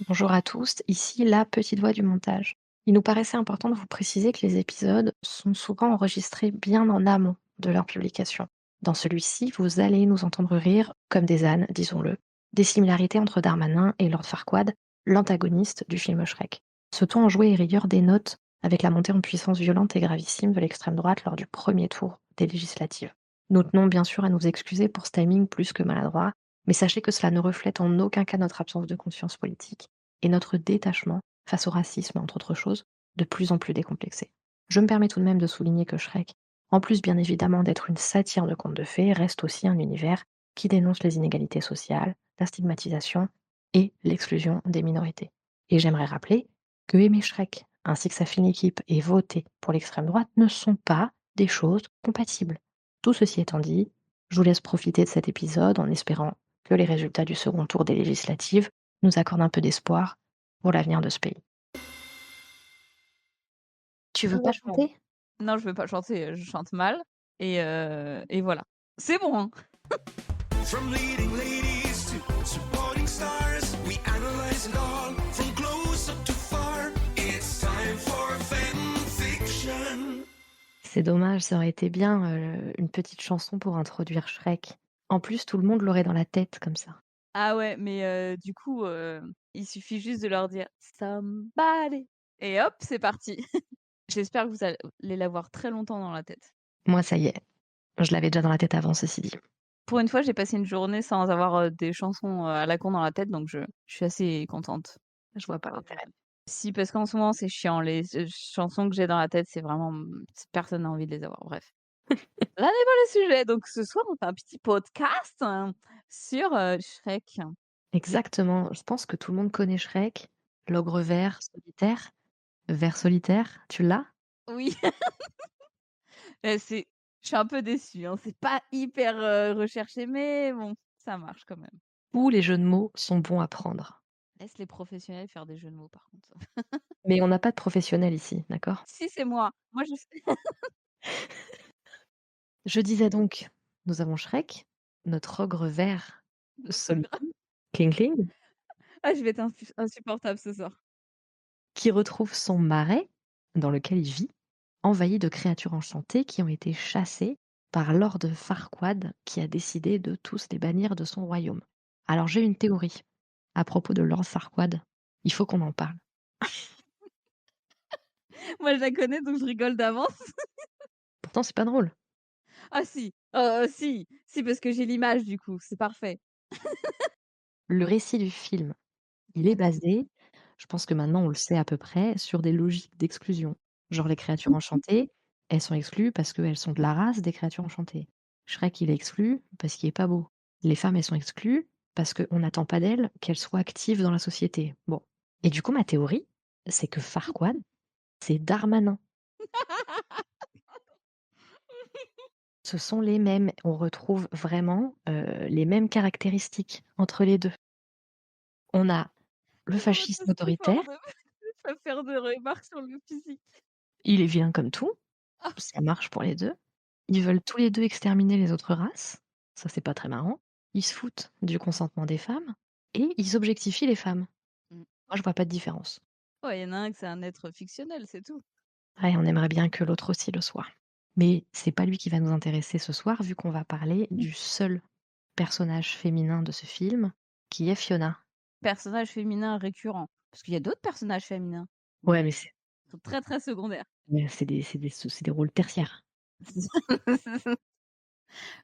Bonjour à tous, ici la petite voix du montage. Il nous paraissait important de vous préciser que les épisodes sont souvent enregistrés bien en amont de leur publication. Dans celui-ci, vous allez nous entendre rire comme des ânes, disons-le, des similarités entre Darmanin et Lord Farquaad, l'antagoniste du film Shrek. Ce ton enjoué et rigueur dénote avec la montée en puissance violente et gravissime de l'extrême droite lors du premier tour des législatives. Nous tenons bien sûr à nous excuser pour ce timing plus que maladroit, mais sachez que cela ne reflète en aucun cas notre absence de conscience politique et notre détachement face au racisme, entre autres choses, de plus en plus décomplexé. Je me permets tout de même de souligner que Shrek, en plus bien évidemment d'être une satire de contes de fées, reste aussi un univers qui dénonce les inégalités sociales, la stigmatisation et l'exclusion des minorités. Et j'aimerais rappeler que aimer Shrek, ainsi que sa fine équipe, et voter pour l'extrême droite ne sont pas des choses compatibles. Tout ceci étant dit, je vous laisse profiter de cet épisode en espérant que les résultats du second tour des législatives nous accorde un peu d'espoir pour l'avenir de ce pays. Tu veux pas Complètement. chanter? Non, je veux pas chanter, je chante mal et voilà. C'est bon, hein. From leading ladies to supporting stars, we analyze it all from close up to far. It's time for fanfiction. C'est dommage, ça aurait été bien, une petite chanson pour introduire Shrek. En plus, tout le monde l'aurait dans la tête comme ça. Ah ouais, mais du coup, il suffit juste de leur dire: «Somebody» et hop, c'est parti. J'espère que vous allez l'avoir très longtemps dans la tête. Moi, ça y est, je l'avais déjà dans la tête avant, ceci dit. Pour une fois, j'ai passé une journée sans avoir, des chansons, à la con dans la tête, donc je suis assez contente. Je vois pas l'intérêt. Si, parce qu'en ce moment, c'est chiant. Les chansons que j'ai dans la tête, c'est vraiment, personne n'a envie de les avoir, bref. Là n'est pas le sujet. Donc ce soir, on fait un petit podcast, sur, Shrek. Exactement, je pense que tout le monde connaît Shrek, l'ogre vert solitaire, tu l'as? Oui, c'est je suis un peu déçue, hein. C'est pas hyper, recherché, mais bon, ça marche quand même. Tous les jeux de mots sont bons à prendre. Laisse les professionnels faire des jeux de mots, par contre. Mais on n'a pas de professionnels ici, d'accord? Si, c'est moi. Moi, je sais. Je disais donc, nous avons Shrek, notre ogre vert solitaire, Kling Kling, Ah, je vais être insupportable ce soir. qui retrouve son marais, dans lequel il vit, envahi de créatures enchantées qui ont été chassées par Lord Farquaad, qui a décidé de tous les bannir de son royaume. Alors j'ai une théorie à propos de Lord Farquaad. Il faut qu'on en parle. Moi, je la connais, donc je rigole d'avance. Pourtant, c'est pas drôle. Ah si, si, si, parce que j'ai l'image du coup, c'est parfait. Le récit du film, il est basé, je pense que maintenant on le sait à peu près, sur des logiques d'exclusion. Genre les créatures enchantées, elles sont exclues parce qu'elles sont de la race des créatures enchantées. Shrek, il est exclu parce qu'il est pas beau. Les femmes, elles sont exclues parce qu'on n'attend pas d'elles qu'elles soient actives dans la société. Bon. Et du coup, ma théorie, c'est que Farquaad, c'est Darmanin. Ce sont les mêmes. On retrouve vraiment les mêmes caractéristiques entre les deux. On a le Non, mais fascisme c'est trop fort autoritaire, de pas faire de remarques sur le physique. il est vilain comme tout, ça marche pour les 2. Ils veulent tous les 2 exterminer les autres races, ça c'est pas très marrant. Ils se foutent du consentement des femmes et ils objectifient les femmes. Mmh. Moi je vois pas de différence. Ouais, il y en a un que c'est un être fictionnel, c'est tout. Ouais, on aimerait bien que l'autre aussi le soit. Mais c'est pas lui qui va nous intéresser ce soir vu qu'on va parler du seul personnage féminin de ce film, qui est Fiona. Personnage féminin récurrent, parce qu'il y a d'autres personnages féminins, Ouais, mais mais ils sont très, très secondaires. c'est des rôles tertiaires.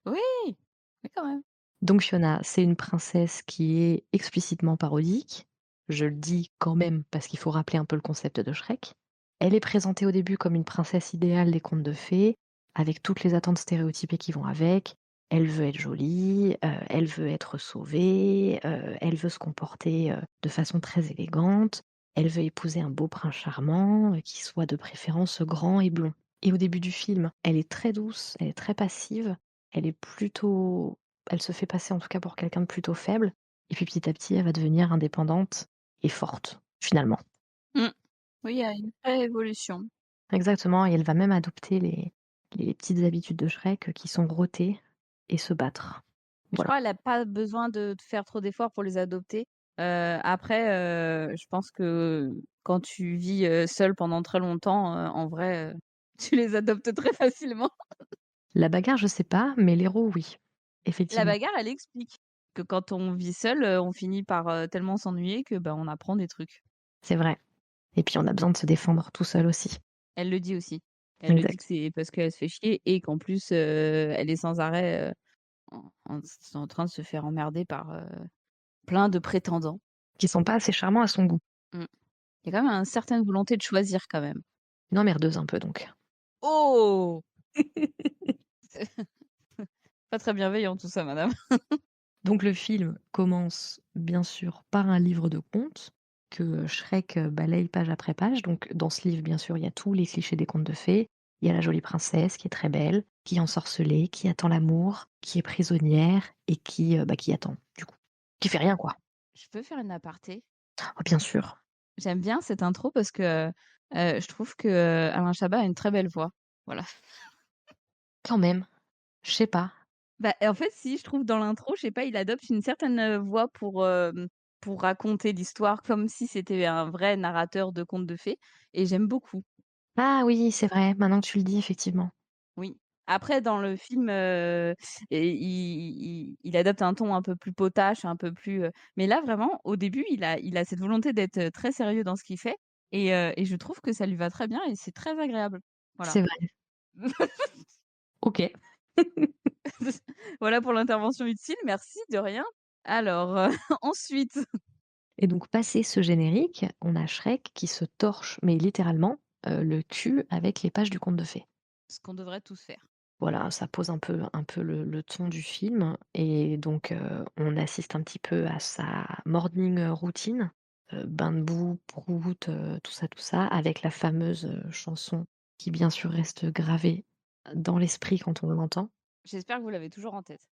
Oui, mais quand même. Donc Fiona, c'est une princesse qui est explicitement parodique. Je le dis quand même parce qu'il faut rappeler un peu le concept de Shrek. Elle est présentée au début comme une princesse idéale des contes de fées, avec toutes les attentes stéréotypées qui vont avec. Elle veut être jolie, elle veut être sauvée, elle veut se comporter, de façon très élégante. Elle veut épouser un beau prince charmant, qui soit de préférence grand et blond. Et au début du film, elle est très douce, elle est très passive, elle est plutôt elle se fait passer en tout cas pour quelqu'un de plutôt faible et puis petit à petit, elle va devenir indépendante et forte, finalement. Mmh. Oui, il y a une vraie évolution. Exactement et elle va même adopter les petites habitudes de Shrek, qui sont rôter et se battre. Je Voilà. crois elle a pas besoin de faire trop d'efforts pour les adopter. Après, je pense que quand tu vis, seul pendant très longtemps, en vrai, tu les adoptes très facilement. La bagarre, je sais pas, mais l'héros, oui. La Effectivement, bagarre, elle explique que quand on vit seul, on finit par, tellement s'ennuyer que, bah, on apprend des trucs. c'est vrai. Et puis on a besoin de se défendre tout seul aussi. Elle le dit aussi. Elle le dit que Exact. c'est parce qu'elle se fait chier et qu'en plus, elle est sans arrêt, en train de se faire emmerder par, plein de prétendants. Qui sont pas assez charmants à son goût. Mmh. Il y a quand même une certaine volonté de choisir quand même. Une emmerdeuse un peu donc. Oh! C'est pas très bienveillant tout ça, madame. Donc le film commence bien sûr par un livre de contes que Shrek, balaye page après page. Donc dans ce livre, bien sûr, il y a tous les clichés des contes de fées. Il y a la jolie princesse qui est très belle, qui est ensorcelée, qui attend l'amour, qui est prisonnière et qui attend du coup. Qui fait rien quoi. Je peux faire une aparté? Oh bien sûr, J'aime bien cette intro parce que, je trouve que, Alain Chabat a une très belle voix. Voilà. quand même, je sais pas. Bah, en fait, si, je trouve dans l'intro, je sais pas, il adopte une certaine, voix pour raconter l'histoire comme si c'était un vrai narrateur de contes de fées et j'aime beaucoup. Ah oui, c'est vrai, maintenant que tu le dis effectivement. Oui. Après dans le film, et il adopte un ton un peu plus potache, un peu plus, mais là vraiment au début, il a cette volonté d'être, très sérieux dans ce qu'il fait et je trouve que ça lui va très bien et c'est très agréable. Voilà. C'est vrai. OK. Voilà pour l'intervention utile, merci, de rien. Alors, ensuite, Et donc passé ce générique, on a Shrek qui se torche, mais littéralement, le cul avec les pages du conte de fées. ce qu'on devrait tous faire. Voilà, ça pose un peu le ton du film et donc on assiste un petit peu à sa morning, routine, bain de boue, prout, tout ça, avec la fameuse, chanson qui bien sûr reste gravée dans l'esprit quand on l'entend J'espère que vous l'avez toujours en tête.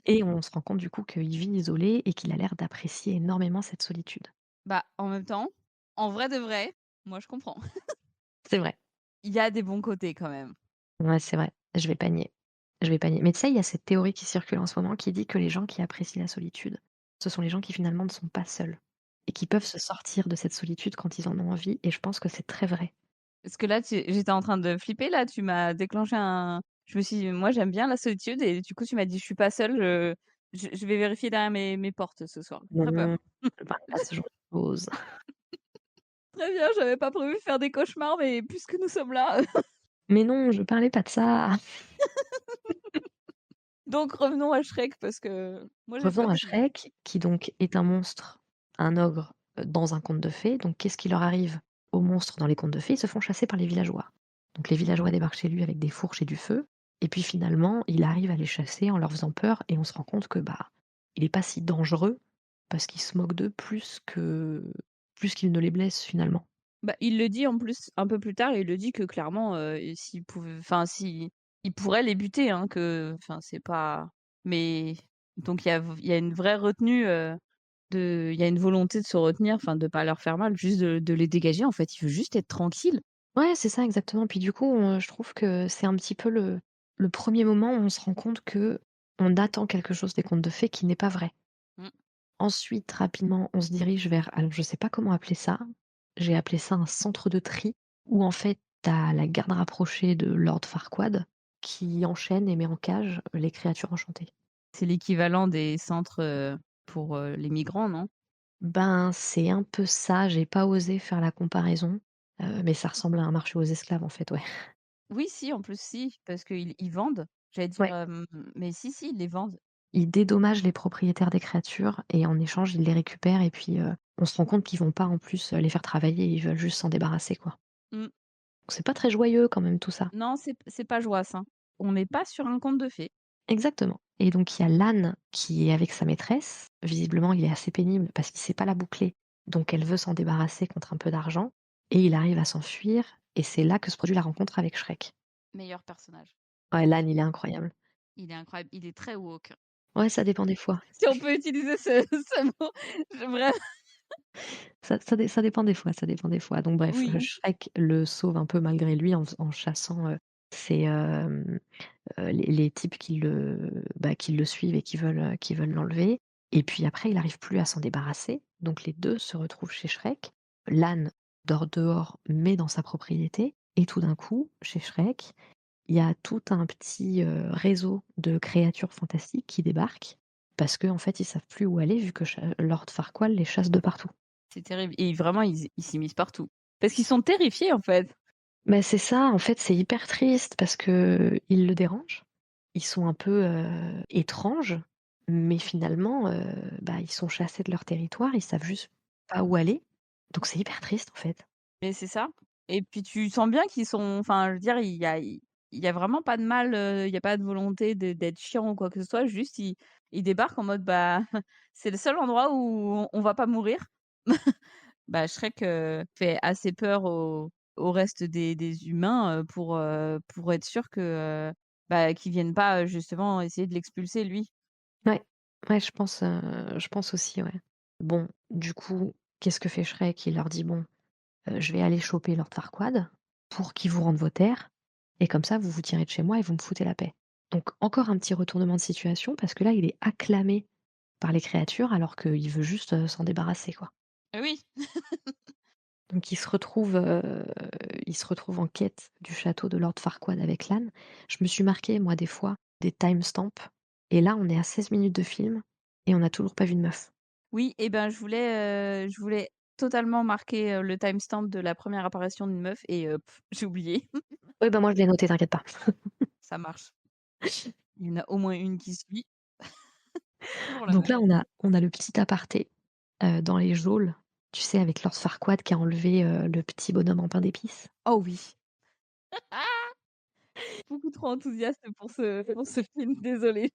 et on se rend compte du coup qu'il vit isolé et qu'il a l'air d'apprécier énormément cette solitude. Bah, en même temps, en vrai de vrai, moi je comprends. C'est vrai. Il y a des bons côtés quand même. Ouais, c'est vrai, je vais pas nier. Je vais pas nier. Mais tu sais, il y a cette théorie qui circule en ce moment qui dit que les gens qui apprécient la solitude, ce sont les gens qui finalement ne sont pas seuls et qui peuvent se sortir de cette solitude quand ils en ont envie et je pense que c'est très vrai. Parce que là, j'étais en train de flipper là, tu m'as déclenché un je me suis dit: «Moi j'aime bien la solitude» et du coup tu m'as dit: «Je suis pas seule, je vais vérifier derrière mes portes ce soir». Très peur. Non, je parle pas de ce genre de choses. Très bien, j'avais pas prévu de faire des cauchemars, mais puisque nous sommes là, Mais non, je parlais pas de ça. donc revenons à Shrek parce que moi j'ai Revenons peur à sinon. Shrek qui donc est un monstre, un ogre, dans un conte de fées. Donc qu'est-ce qui leur arrive aux monstres dans les contes de fées? Ils se font chasser par les villageois. Donc les villageois débarquent chez lui avec des fourches et du feu et puis finalement, il arrive à les chasser en leur faisant peur et on se rend compte que, bah, il est pas si dangereux parce qu'il se moque d'eux plus qu'il ne les blesse finalement. Bah, il le dit en plus un peu plus tard, il le dit que clairement, s'il pouvait enfin si il pourrait les buter, hein, que enfin c'est pas mais donc il y a une vraie retenue, il y a une volonté de se retenir, enfin de pas leur faire mal, juste de les dégager en fait. Il veut juste être tranquille. Ouais, c'est ça exactement. Puis du coup, je trouve que c'est un petit peu le 1er moment où on se rend compte que on attend quelque chose des contes de fées qui n'est pas vrai. Mmh. Ensuite, rapidement, on se dirige vers alors je sais pas comment appeler ça, j'ai appelé ça un centre de tri où en fait, tu as la garde rapprochée de Lord Farquaad qui enchaîne et met en cage les créatures enchantées. C'est l'équivalent des centres, pour, les migrants, non? Ben, c'est un peu ça, j'ai pas osé faire la comparaison, mais ça ressemble à un marché aux esclaves en fait, ouais. Oui, si, en plus si, parce qu'ils vendent. J'allais dire, Ouais. mais si, si, ils les vendent. Ils dédommagent les propriétaires des créatures et en échange, ils les récupèrent et puis, on se rend compte qu'ils vont pas en plus, les faire travailler, ils veulent juste s'en débarrasser, quoi. Mmh. Donc c'est pas très joyeux quand même tout ça. Non, c'est pas joisse, hein. On n'est pas sur un conte de fées. Exactement et donc il y a l'âne qui est avec sa maîtresse. Visiblement, il est assez pénible parce qu'il sait pas la boucler, donc elle veut s'en débarrasser contre un peu d'argent et il arrive à s'enfuir et c'est là que se produit la rencontre avec Shrek. Meilleur personnage. Ouais, l'âne, il est incroyable. Il est incroyable, il est très woke. Ouais, ça dépend des fois. Si on peut utiliser ce mot, vraiment Ça dépend des fois, ça dépend des fois. Donc bref, oui. Shrek le sauve un peu malgré lui en chassant, ces, les types qui le suivent et qui veulent l'enlever Et puis après, il arrive plus à s'en débarrasser, donc les 2 se retrouvent chez Shrek. L'âne dort dehors, mais dans sa propriété et tout d'un coup, chez Shrek, il y a tout un petit, réseau de créatures fantastiques qui débarquent parce qu'en fait, ils savent plus où aller vu que Lord Farquaad les chasse de partout. C'est terrible et vraiment ils s'immiscent partout. Parce qu'ils sont terrifiés, en fait. Mais c'est ça, en fait, c'est hyper triste parce qu'ils le dérangent. Ils sont un peu, étranges, mais finalement, bah, ils sont chassés de leur territoire, ils savent juste pas où aller. Donc c'est hyper triste, en fait. Mais c'est ça et puis tu sens bien qu'ils sont enfin, je veux dire, il y a vraiment pas de mal, il y a pas de volonté d'être chiant ou quoi que ce soit, juste ils débarquent en mode, bah, c'est le seul endroit où on va pas mourir. Bah, Shrek, fait assez peur au reste des humains, pour être sûr que, bah, qu'ils viennent pas, justement essayer de l'expulser lui. Ouais, ouais, je pense aussi, ouais. Bon, du coup, qu'est-ce que fait Shrek? Il leur dit: «Bon, je vais aller choper Lord Farquaad pour qu'il vous rende vos terres et comme ça, vous vous tirez de chez moi et vous me foutez la paix». Donc encore un petit retournement de situation parce que là, il est acclamé par les créatures alors qu'il veut juste, s'en débarrasser, quoi. Oui. Donc il se retrouve en quête du château de Lord Farquaad avec l'âne. Je me suis marqué, moi, des fois, des timestamps et là, on est à 16 minutes de film et on n'a toujours pas vu de meuf. Oui et ben, je voulais totalement marquer, le timestamp de la première apparition d'une meuf et j'ai oublié. Oui, bah, moi, je l'ai noté, t'inquiète pas. Ça marche. Il y en a au moins une qui suit. Toujours la Donc même. là, on a le petit aparté, dans les geôles, tu sais, avec Lord Farquaad qui a enlevé, le petit bonhomme en pain d'épices. Oh oui! Beaucoup trop enthousiaste pour ce film, désolée.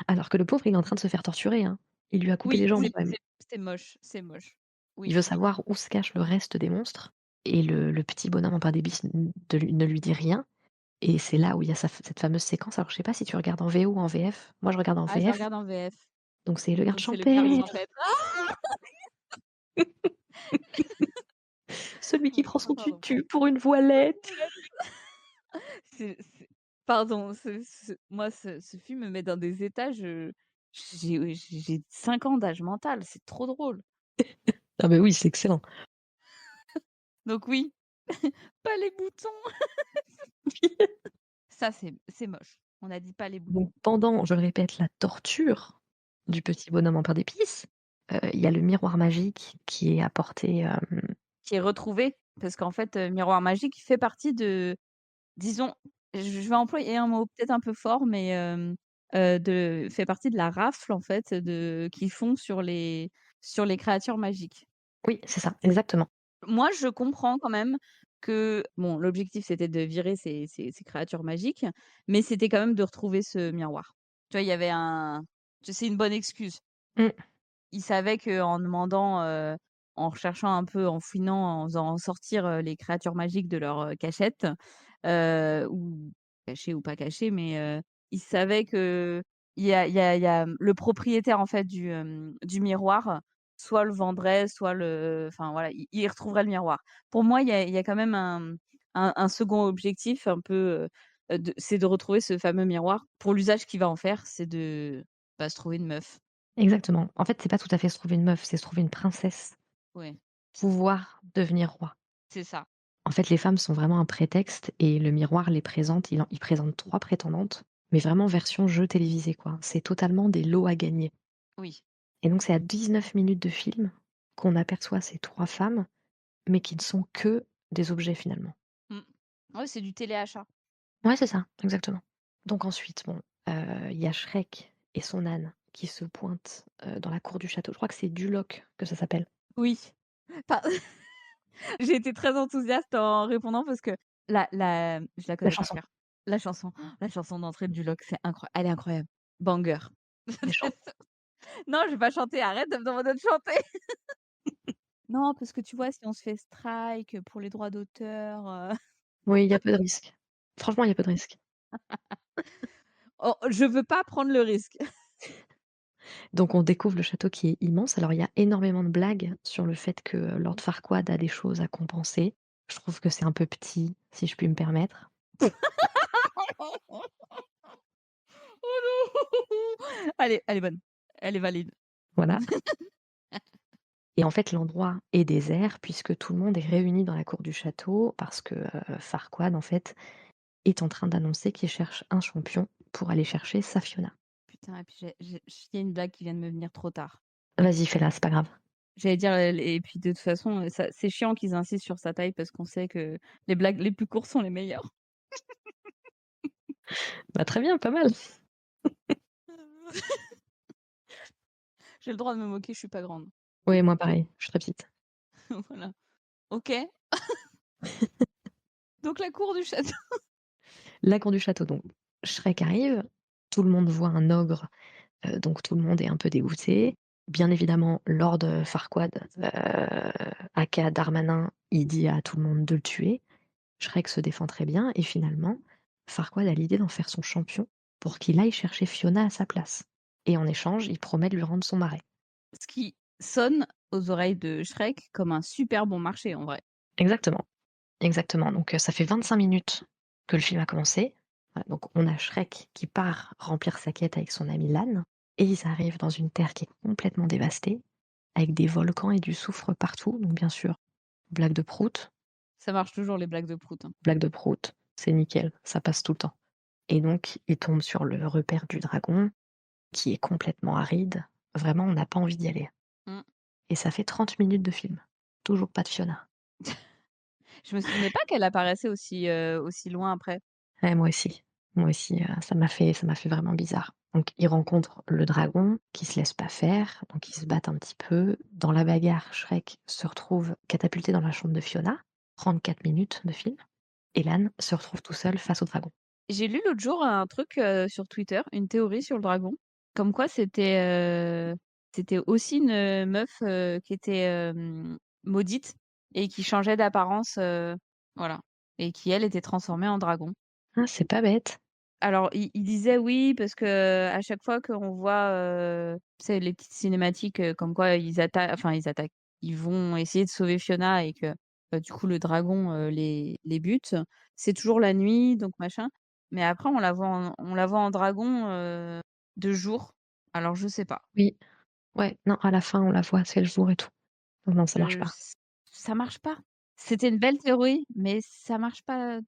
Alors que le pauvre, il est en train de se faire torturer, hein. Il lui a coupé les Oui, jambes c'est quand même. c'est c'est moche, c'est moche. Il Oui. veut savoir où se cache le reste des monstres et le petit bonhomme en pain d'épices ne lui dit rien et c'est là où il y a cette fameuse séquence. Alors je sais pas si tu regardes en VO ou en VF? Moi je regarde en Ah, je VF, regarde en VF, donc c'est: «Le garde donc c'est le garde champêtre, champêtre. Ah! celui qui prend son Pardon. tutu pour une voilette». C'est pardon, moi ce film me met dans des états, j'ai 5 ans d'âge mental, c'est trop drôle. Ah beh oui, c'est excellent. Donc oui, pas les boutons. Ça c'est moche. On a dit pas les Donc boutons. pendant, je le répète, la torture du petit bonhomme en pain d'épices, il y a le miroir magique qui est apporté, Qui est retrouvé parce qu'en fait, Miroir Magique fait partie de disons, je vais employer un mot peut-être un peu fort, mais de fait partie de la rafle en fait de qu'ils font sur les créatures magiques. oui, c'est ça, exactement. Moi, je comprends quand même que bon, l'objectif c'était de virer ces créatures magiques, mais c'était quand même de retrouver ce miroir. Tu vois, il y avait un c'est une bonne excuse. Mmh, Ils savaient qu'en demandant, en recherchant un peu, en fouinant, en faisant sortir, les créatures magiques de leur, cachette, ou cachées ou pas cachées, mais ils savaient qu'il y a le propriétaire, en fait, du miroir, soit le vendrait, soit enfin, voilà, il retrouverait le miroir. Pour moi, il y a quand même un second objectif un peu, c'est de retrouver ce fameux miroir. Pour l'usage qu'il va en faire, c'est de, bah, se trouver une meuf. exactement. En fait, c'est pas tout à fait se trouver une meuf, c'est se trouver une princesse, Ouais, pouvoir devenir roi. c'est ça. En fait, les femmes sont vraiment un prétexte et le miroir les présente. Il présente 3 prétendantes, mais vraiment version jeu télévisé, quoi. C'est totalement des lots à gagner Oui. et donc c'est à 19 minutes de film qu'on aperçoit ces 3 femmes, mais qui ne sont que des objets finalement. Mmh. Ouais, c'est du téléachat. Ouais, c'est ça, exactement. Donc ensuite, bon, il y a Shrek et son âne qui se pointent, dans la cour du château. Je crois que c'est Duloc que ça s'appelle. Oui. Enfin, j'ai été très enthousiaste en répondant parce que je la La connais par chanson. cœur. La chanson d'entrée de Duloc, elle est incroyable. Banger. Mais chante. Non, je vais pas chanter, arrête de me demander de chanter. Non, parce que tu vois, si on se fait strike, pour les droits d'auteur, Oui, il y a peu de risques. Franchement, il y a peu de risques. oh, je veux pas prendre le risque. Donc on découvre le château qui est immense. Alors il y a énormément de blagues sur le fait que Lord Farquaad a des choses à compenser. Je trouve que c'est un peu petit, si je puis me permettre. Oh non! Allez, elle est bonne. Elle est valide. Voilà. Et en fait, l'endroit est désert puisque tout le monde est réuni dans la cour du château parce que, Farquaad, en fait, est en train d'annoncer qu'il cherche un champion pour aller chercher sa Fiona. Putain et puis j'ai une blague qui vient de me venir trop tard. Vas-y, fais-la, c'est pas grave. J'allais dire, et puis de toute façon, ça c'est chiant qu'ils insistent sur sa taille parce qu'on sait que les blagues les plus courtes sont les meilleures. Bah, très bien, pas mal. J'ai le droit de me moquer, je suis pas grande. Oui, moi pareil, je suis très petite. Voilà. OK. Donc la cour du château. La cour du château, donc Shrek arrive, tout le monde voit un ogre, donc tout le monde est un peu dégoûté. Bien évidemment, Lord, Farquaad, aka Darmanin, il dit à tout le monde de le tuer. Shrek se défend très bien et finalement, Farquaad a l'idée d'en faire son champion pour qu'il aille chercher Fiona à sa place. Et en échange, il promet de lui rendre son marais. Ce qui sonne aux oreilles de Shrek comme un super bon marché en vrai. Exactement, exactement. Donc ça fait 25 minutes que le film a commencé. Voilà, donc on a Shrek qui part remplir sa quête avec son ami Lan et ils arrivent dans une terre qui est complètement dévastée, avec des volcans et du soufre partout. Donc bien sûr, blague de prout, Ça marche toujours les blagues de prout, hein. blague de prout, c'est nickel, ça passe tout le temps. Et donc ils tombent sur le repère du dragon qui est complètement aride. Vraiment, on n'a pas envie d'y aller. Mmh. Et ça fait 30 minutes de film. Toujours pas de Fiona. Je me souvenais pas qu'elle apparaissait aussi loin après. Ouais, moi aussi. Moi aussi, ça m'a fait vraiment bizarre. Donc ils rencontrent le dragon qui se laisse pas faire, donc ils se battent un petit peu. Dans la bagarre, Shrek se retrouve catapulté dans la chambre de Fiona. 34 minutes de film. Et Lan se retrouve tout seul face au dragon. J'ai lu l'autre jour un truc, sur Twitter, une théorie sur le dragon, comme quoi c'était aussi une, meuf, qui était, maudite et qui changeait d'apparence, voilà, et qui elle était transformée en dragon. Ah, c'est pas bête. Alors il disait oui parce que à chaque fois qu'on voit, tu sais les petites cinématiques, comme quoi ils attaquent, ils vont essayer de sauver Fiona et que, du coup le dragon, les bute. C'est toujours la nuit donc machin, mais après on la voit en dragon, de jour. Alors je sais pas. Oui. Ouais, non, à la fin, on la voit, c'est le jour et tout. Donc non, ça marche Je pas. Ça marche pas. C'était une belle théorie, mais ça marche pas.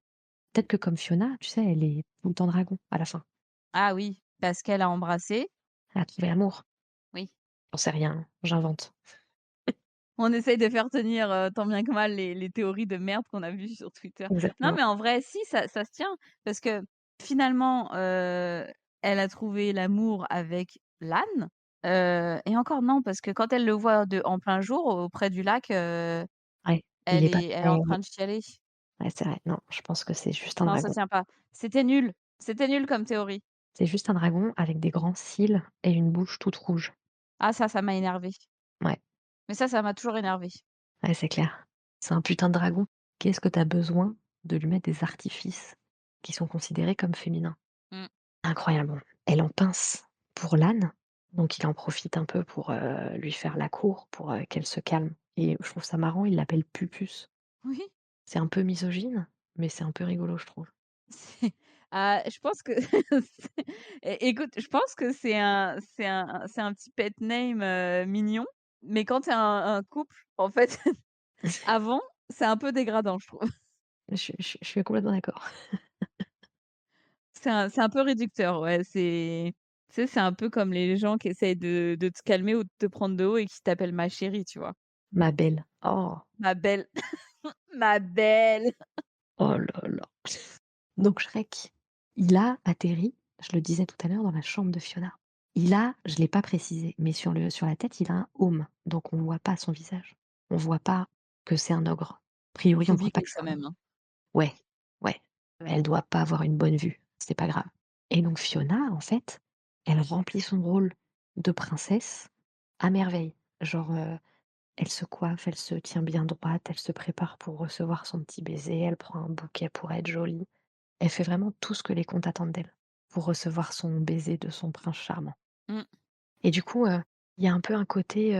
Peut-être que comme Fiona, tu sais, elle est tout le temps dragon à la fin. Ah oui, parce qu'elle a embrassé, Elle a trouvé l'amour. oui. J'en sais rien, hein, j'invente. On essaye de faire tenir, tant bien que mal les théories de merde qu'on a vues sur Twitter. Non, Exactement. mais en vrai, si, ça se tient parce que finalement, elle a trouvé l'amour avec l'âne, et encore non, parce que quand elle le voit en plein jour auprès du lac, Ouais, il elle est pas est très en train de chialer. ouais, c'est vrai. Non, je pense que c'est juste un Non, ça dragon. tient pas. C'était nul comme théorie. C'est juste un dragon avec des grands cils et une bouche toute rouge. Ah ça m'a énervée. Ouais, Mais ça m'a toujours énervée. ouais, c'est clair. C'est un putain de dragon. Qu'est-ce que tu as besoin de lui mettre des artifices qui sont considérés comme féminins? Mmh. Incroyable. Elle en pince pour l'âne, donc il en profite un peu pour, lui faire la cour, pour, qu'elle se calme et je trouve ça marrant, il l'appelle Pupus. Oui. C'est un peu misogyne, mais c'est un peu rigolo, je trouve. C'est je pense que écoute, je pense que c'est un petit pet name, mignon, mais quand tu un couple, en fait, avant, c'est un peu dégradant, je trouve. Je suis complètement d'accord. C'est un peu réducteur, ouais, tu sais, c'est un peu comme les gens qui essayent de te calmer ou de te prendre de haut et qui t'appellent ma chérie, tu vois? Ma belle. Oh, Ma belle, ma belle. oh là là. Donc Shrek, il a atterri, je le disais tout à l'heure, dans la chambre de Fiona. Il a, je l'ai pas précisé, mais sur la tête, il a un aume, donc on voit pas son visage. On voit pas que c'est un ogre. A priori, on croit pas Phobique que c'est quand un même, ogre. hein. Ouais, ouais, elle doit pas avoir une bonne vue, c'est pas grave. Et donc Fiona, en fait, elle remplit son rôle de princesse à merveille. Genre, elle se coiffe, elle se tient bien droite, elle se prépare pour recevoir son petit baiser, elle prend un bouquet pour être jolie. Elle fait vraiment tout ce que les contes attendent d'elle, pour recevoir son baiser de son prince charmant. Mmh. Et du coup, il y a un peu un côté,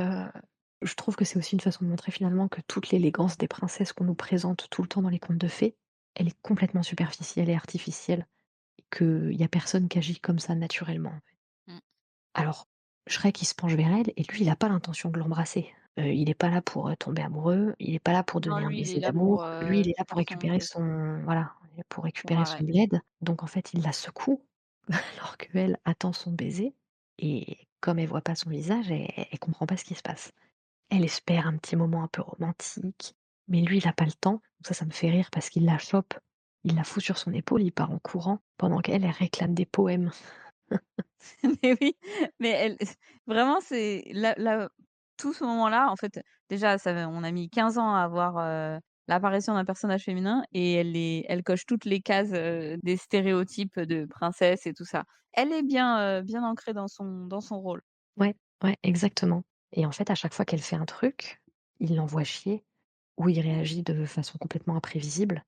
je trouve que c'est aussi une façon de montrer finalement que toute l'élégance des princesses qu'on nous présente tout le temps dans les contes de fées, elle est complètement superficielle et artificielle, et qu'il y a personne qui agit comme ça naturellement, en fait. Mmh. Alors, Shrek, il se penche vers elle et lui, il a pas l'intention de l'embrasser. Il est pas là pour, tomber amoureux, il est pas là pour Non, donner un lui, il est baiser là pour, d'amour. Lui, il est là pour pour son récupérer truc, son voilà, pour son récupérer son raret. bled. Donc en fait, il la secoue alors qu'elle attend son baiser et comme elle voit pas son visage, elle comprend pas ce qui se passe. Elle espère un petit moment un peu romantique, mais lui, il a pas le temps. Ça me fait rire parce qu'il la chope, il la fout sur son épaule, il part en courant pendant qu'elle, elle réclame des poèmes. Mais oui, mais elle vraiment, c'est là tout ce moment-là, en fait, déjà, on a mis 15 ans à avoir, l'apparition d'un personnage féminin et elle coche toutes les cases, des stéréotypes de princesse et tout ça. Elle est bien, bien ancrée dans son rôle. Ouais, ouais, exactement et en fait, à chaque fois qu'elle fait un truc, il l'envoie chier ou il réagit de façon complètement imprévisible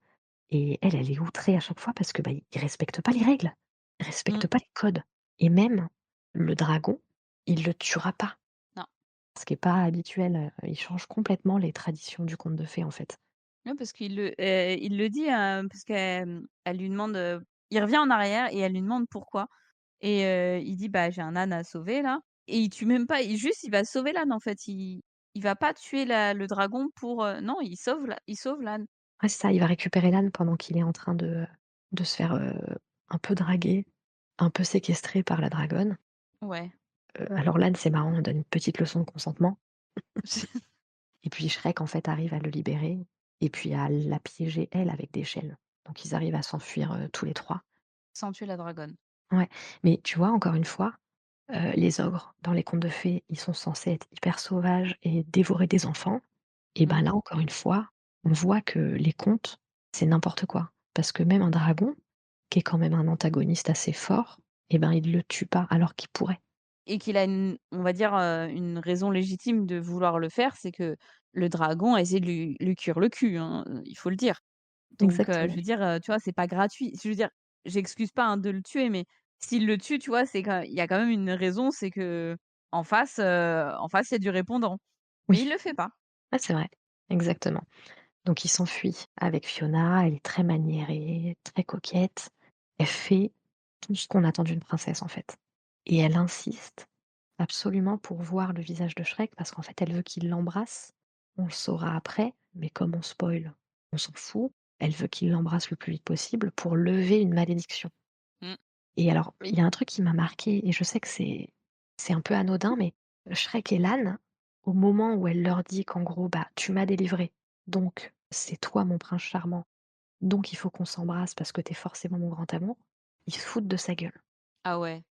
et elle, elle est outrée à chaque fois parce que, bah, il respecte pas les règles, il Mmh. respecte pas les codes et même le dragon, il le tuera pas, Non. ce qui est pas habituel, il change complètement les traditions du conte de fées, en fait. Ouais, parce il le dit, parce elle lui demande, il revient en arrière et elle lui demande pourquoi et il dit: «Bah, j'ai un âne à sauver là» et il tue même pas, il va sauver l'âne en fait. Il va pas tuer le dragon pour, non, il sauve l'âne. Ouais, c'est ça, il va récupérer l'âne pendant qu'il est en train de se faire, un peu draguer, un peu séquestrer par la dragonne. Ouais. Alors l'âne, c'est marrant, on donne une petite leçon de consentement et puis Shrek, en fait, arrive à le libérer et puis à la piéger, elle, avec des chaînes. Donc ils arrivent à s'enfuir, tous les 3. Sans tuer la dragonne. Ouais, mais tu vois, encore une fois, les ogres, dans les contes de fées, ils sont censés être hyper sauvages et dévorer des enfants et ben, Mmh. là, encore une fois, on voit que les contes, c'est n'importe quoi. Parce que même un dragon, qui est quand même un antagoniste assez fort et ben, il le tue pas alors qu'il pourrait. Et qu'il a on va dire, une raison légitime de vouloir le faire, c'est que le dragon a essayé de lui cuire le cul, hein, il faut le dire. Donc je Exactement. veux dire, tu vois, c'est pas gratuit. Je veux dire, j'excuse pas, hein, de le tuer, mais s'il le tue, tu vois, c'est quand il y a quand même une raison, c'est en face, il y a du répondant. Mais il Oui, le fait pas. ouais, c'est vrai, exactement. Donc il s'enfuit avec Fiona, elle est très maniérée, très coquette. Elle fait tout ce qu'on attend d'une princesse, en fait et elle insiste absolument pour voir le visage de Shrek parce qu'en fait, elle veut qu'il l'embrasse. On le saura après, mais comme on spoil, on s'en fout. Elle veut qu'il l'embrasse le plus vite possible pour lever une malédiction. Mmh. Et alors, il y a un truc qui m'a marqué et je sais que c'est un peu anodin, mais Shrek et l'âne, au moment où elle leur dit qu'en gros, bah, tu m'as délivré, donc c'est toi mon prince charmant, donc il faut qu'on s'embrasse parce que t'es forcément mon grand amour, ils se foutent de sa gueule. Ah ouais.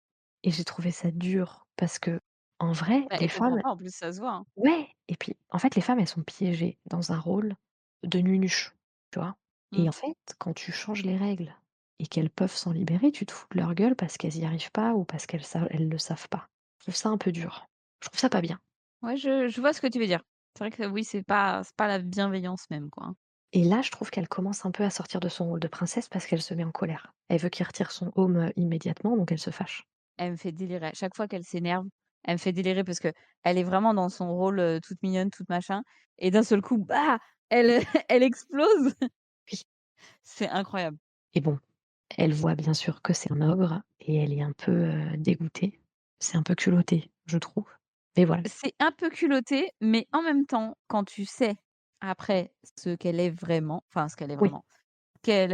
Et j'ai trouvé ça dur parce que en vrai, Bah, les elle comprend femmes pas, en plus, ça se voit, hein. ouais, et puis, en fait, les femmes, elles sont piégées dans un rôle de nunuche, tu vois? Et Mmh. en fait, quand tu changes les règles et qu'elles peuvent s'en libérer, tu te fous de leur gueule parce qu'elles y arrivent pas ou parce elles le savent pas. Je trouve ça un peu dur. Je trouve ça pas bien. Ouais, je vois ce que tu veux dire. C'est vrai que oui, c'est pas la bienveillance même, quoi, hein. Et là, je trouve qu'elle commence un peu à sortir de son rôle de princesse parce qu'elle se met en colère. Elle veut qu'il retire son home, immédiatement, donc elle se fâche. Elle me fait délirer. À chaque fois qu'elle s'énerve, elle me fait délirer parce que elle est vraiment dans son rôle, toute mignonne, toute machin et d'un seul coup, bah! Elle, elle explose. Oui. C'est incroyable. Et bon, elle voit bien sûr que c'est un ogre et elle est un peu, dégoûtée. C'est un peu culotté, je trouve. Mais voilà. C'est un peu culotté, mais en même temps, quand tu sais après ce qu'elle est vraiment, enfin ce qu'elle est Oui, vraiment, qu'elle,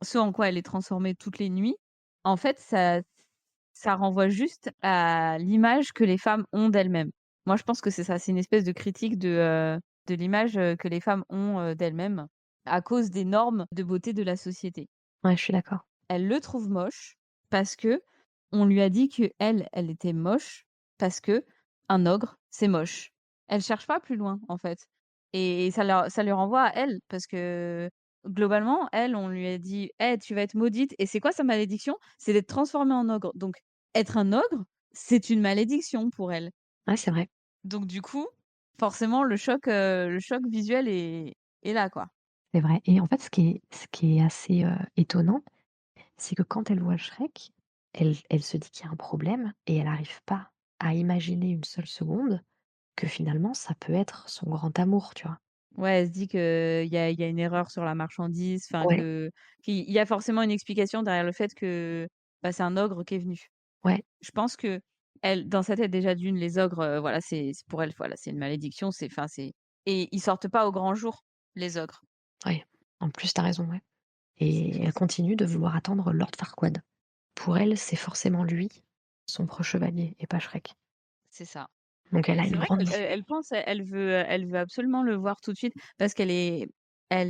ce en quoi elle est transformée toutes les nuits, en fait, ça renvoie juste à l'image que les femmes ont d'elles-mêmes. Moi, je pense que c'est ça, c'est une espèce de critique de l'image, que les femmes ont, d'elles-mêmes à cause des normes de beauté de la société. ouais, je suis d'accord. Elle le trouve moche parce que on lui a dit qu'elle, elle était moche parce que un ogre, c'est moche. Elle cherche pas plus loin, en fait et ça lui renvoie à elle parce que globalement, elle, on lui a dit: «Eh, tu vas être maudite» et c'est quoi sa malédiction? C'est d'être transformée en ogre. Donc être un ogre, c'est une malédiction pour elle. Ouais, c'est vrai, Donc du coup, forcément le choc visuel est là, quoi. c'est vrai et en fait, ce qui est assez, étonnant, c'est que quand elle voit Shrek, elle se dit qu'il y a un problème et elle n'arrive pas à imaginer une seule seconde que finalement ça peut être son grand amour, tu vois? Ouais, elle se dit qu'il y a une erreur sur la marchandise, enfin Ouais, qu'il y a forcément une explication derrière le fait que, bah, c'est un ogre qui est venu. ouais, Je pense que elle dans sa tête déjà d'une les ogres, voilà, c'est pour elle, voilà, c'est une malédiction, c'est et ils sortent pas au grand jour, les ogres. Ouais, en plus, tu raison, ouais, et elle continue de vouloir attendre Lord Farquaad. Pour elle, c'est forcément lui, son chevalier et pas Shrek. C'est ça. Donc elle Et a c'est une vrai grande qu'elle dis elle veut absolument le voir tout de suite parce elle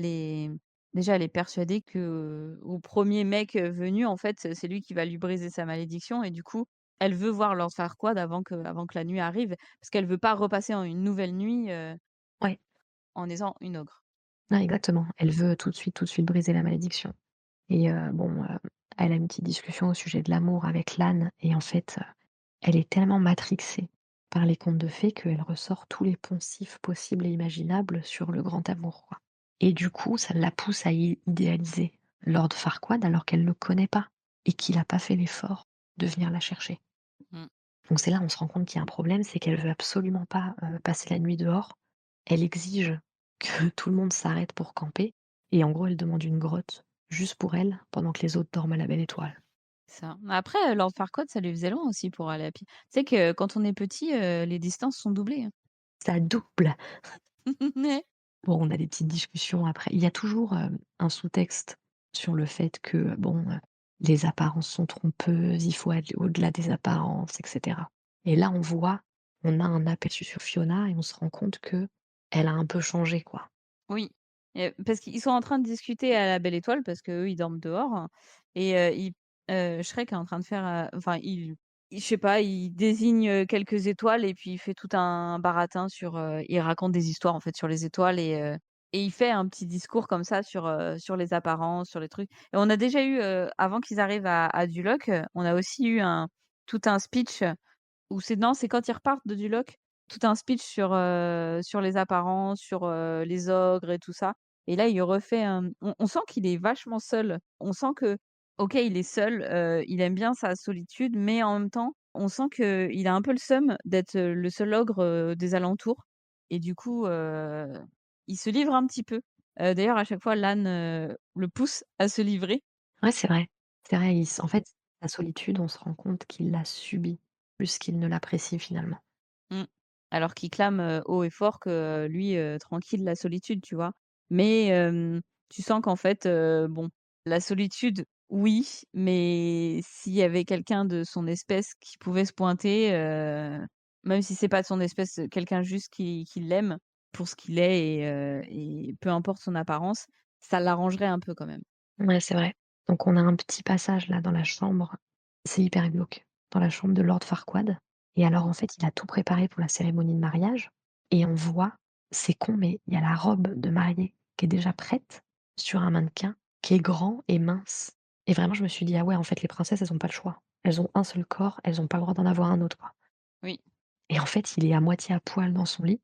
est déjà, elle est persuadée que au premier mec, venu, en fait, c'est lui qui va lui briser sa malédiction et du coup, elle veut voir Lord Farquaad avant que la nuit arrive parce qu'elle veut pas repasser en une nouvelle nuit, ouais, en étant une ogre. ouais, exactement. Elle veut tout de suite briser la malédiction et bon, elle a une petite discussion au sujet de l'amour avec l'âne et en fait, elle est tellement matrixée par les contes de fées qu'elle ressort tous les poncifs possibles et imaginables sur le grand amour, quoi, et du coup, ça la pousse à idéaliser Lord Farquaad alors qu'elle le connaît pas et qu'il a pas fait l'effort de venir la chercher. Mmh. Donc c'est là, on se rend compte qu'il y a un problème, c'est qu'elle veut absolument pas, passer la nuit dehors. Elle exige que tout le monde s'arrête pour camper et en gros, elle demande une grotte juste pour elle, pendant que les autres dorment à la belle étoile. Ça. Après, Lord Farquaad, ça lui faisait loin aussi pour aller à pied. Tu sais que quand on est petit, les distances sont doublées, hein. Ça double. Ouais. Bon, on a des petites discussions après. Il y a toujours, un sous-texte sur le fait que, bon, les apparences sont trompeuses, il faut aller au-delà des apparences et cetera, et là, on a un aperçu sur Fiona et on se rend compte que elle a un peu changé, quoi. Oui, parce qu'ils sont en train de discuter à la Belle Étoile parce qu'eux, ils dorment dehors hein, et Shrek est en train de faire, enfin il je sais pas, il désigne, quelques étoiles et puis il fait tout un baratin sur, il raconte des histoires en fait sur les étoiles et il fait un petit discours comme ça sur les apparences, sur les trucs et on a déjà eu, avant qu'ils arrivent à Duloc, on a aussi eu tout un speech ou c'est non, c'est quand ils repartent de Duloc, tout un speech sur les apparences, sur, les ogres et tout ça et là, il refait on sent qu'il est vachement seul. On sent que, OK, il est seul, il aime bien sa solitude, mais en même temps, on sent qu'il a un peu le seum d'être, le seul ogre, des alentours et du coup, il se livre un petit peu. D'ailleurs, à chaque fois, l'âne, le pousse à se livrer. Ouais, c'est vrai. C'est vrai, en fait, sa solitude, on se rend compte qu'il l'a subie plus qu'il ne l'apprécie finalement. Mmh. Alors qu'il clame, haut et fort que, lui, tranquille la solitude, tu vois? Mais, tu sens qu'en fait, bon, la solitude, oui, mais s'il y avait quelqu'un de son espèce qui pouvait se pointer, même si c'est pas de son espèce, quelqu'un juste qui l'aime pour ce qu'il est et peu importe son apparence, ça l'arrangerait un peu quand même. Ouais, c'est vrai. Donc on a un petit passage là dans la chambre, c'est hyper glauque, dans la chambre de Lord Farquaad et alors en fait, il a tout préparé pour la cérémonie de mariage et on voit, c'est con, mais il y a la robe de mariée qui est déjà prête sur un mannequin qui est grand et mince et vraiment je me suis dit: «Ah ouais, en fait, les princesses, elles ont pas le choix. Elles ont un seul corps, elles ont pas le droit d'en avoir un autre, quoi», Oui. et en fait, il est à moitié à poil dans son lit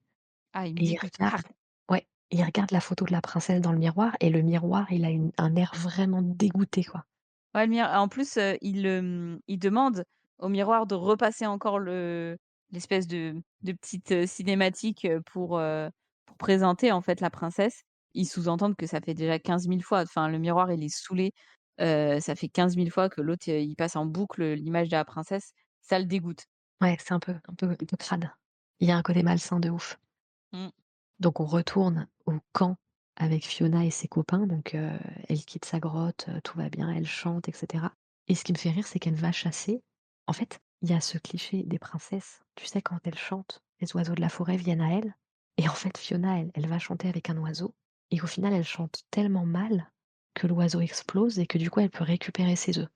Ah, il me et il dégoûte. regarde, ouais, il regarde la photo de la princesse dans le miroir et le miroir, il a un air vraiment dégoûté, quoi. Ouais, le mire en plus, il demande au miroir de repasser encore l'espèce de petite, cinématique, pour présenter, en fait, la princesse. Ils sous-entendent que ça fait déjà 15 000 fois. Enfin, le miroir, il est saoulé. Ça fait 15 000 fois que l'autre, il passe en boucle, l'image de la princesse. Ça le dégoûte. Ouais, c'est un peu crade. Il y a un côté malsain de ouf. Mmh. Donc on retourne au camp avec Fiona et ses copains, donc elle quitte sa grotte, tout va bien, elle chante et cetera, et ce qui me fait rire, c'est qu'elle va chasser. En fait, il y a ce cliché des princesses, tu sais, quand elles chantent, les oiseaux de la forêt viennent à elle et en fait, Fiona, elle va chanter avec un oiseau et au final, elle chante tellement mal que l'oiseau explose et que du coup, elle peut récupérer ses œufs.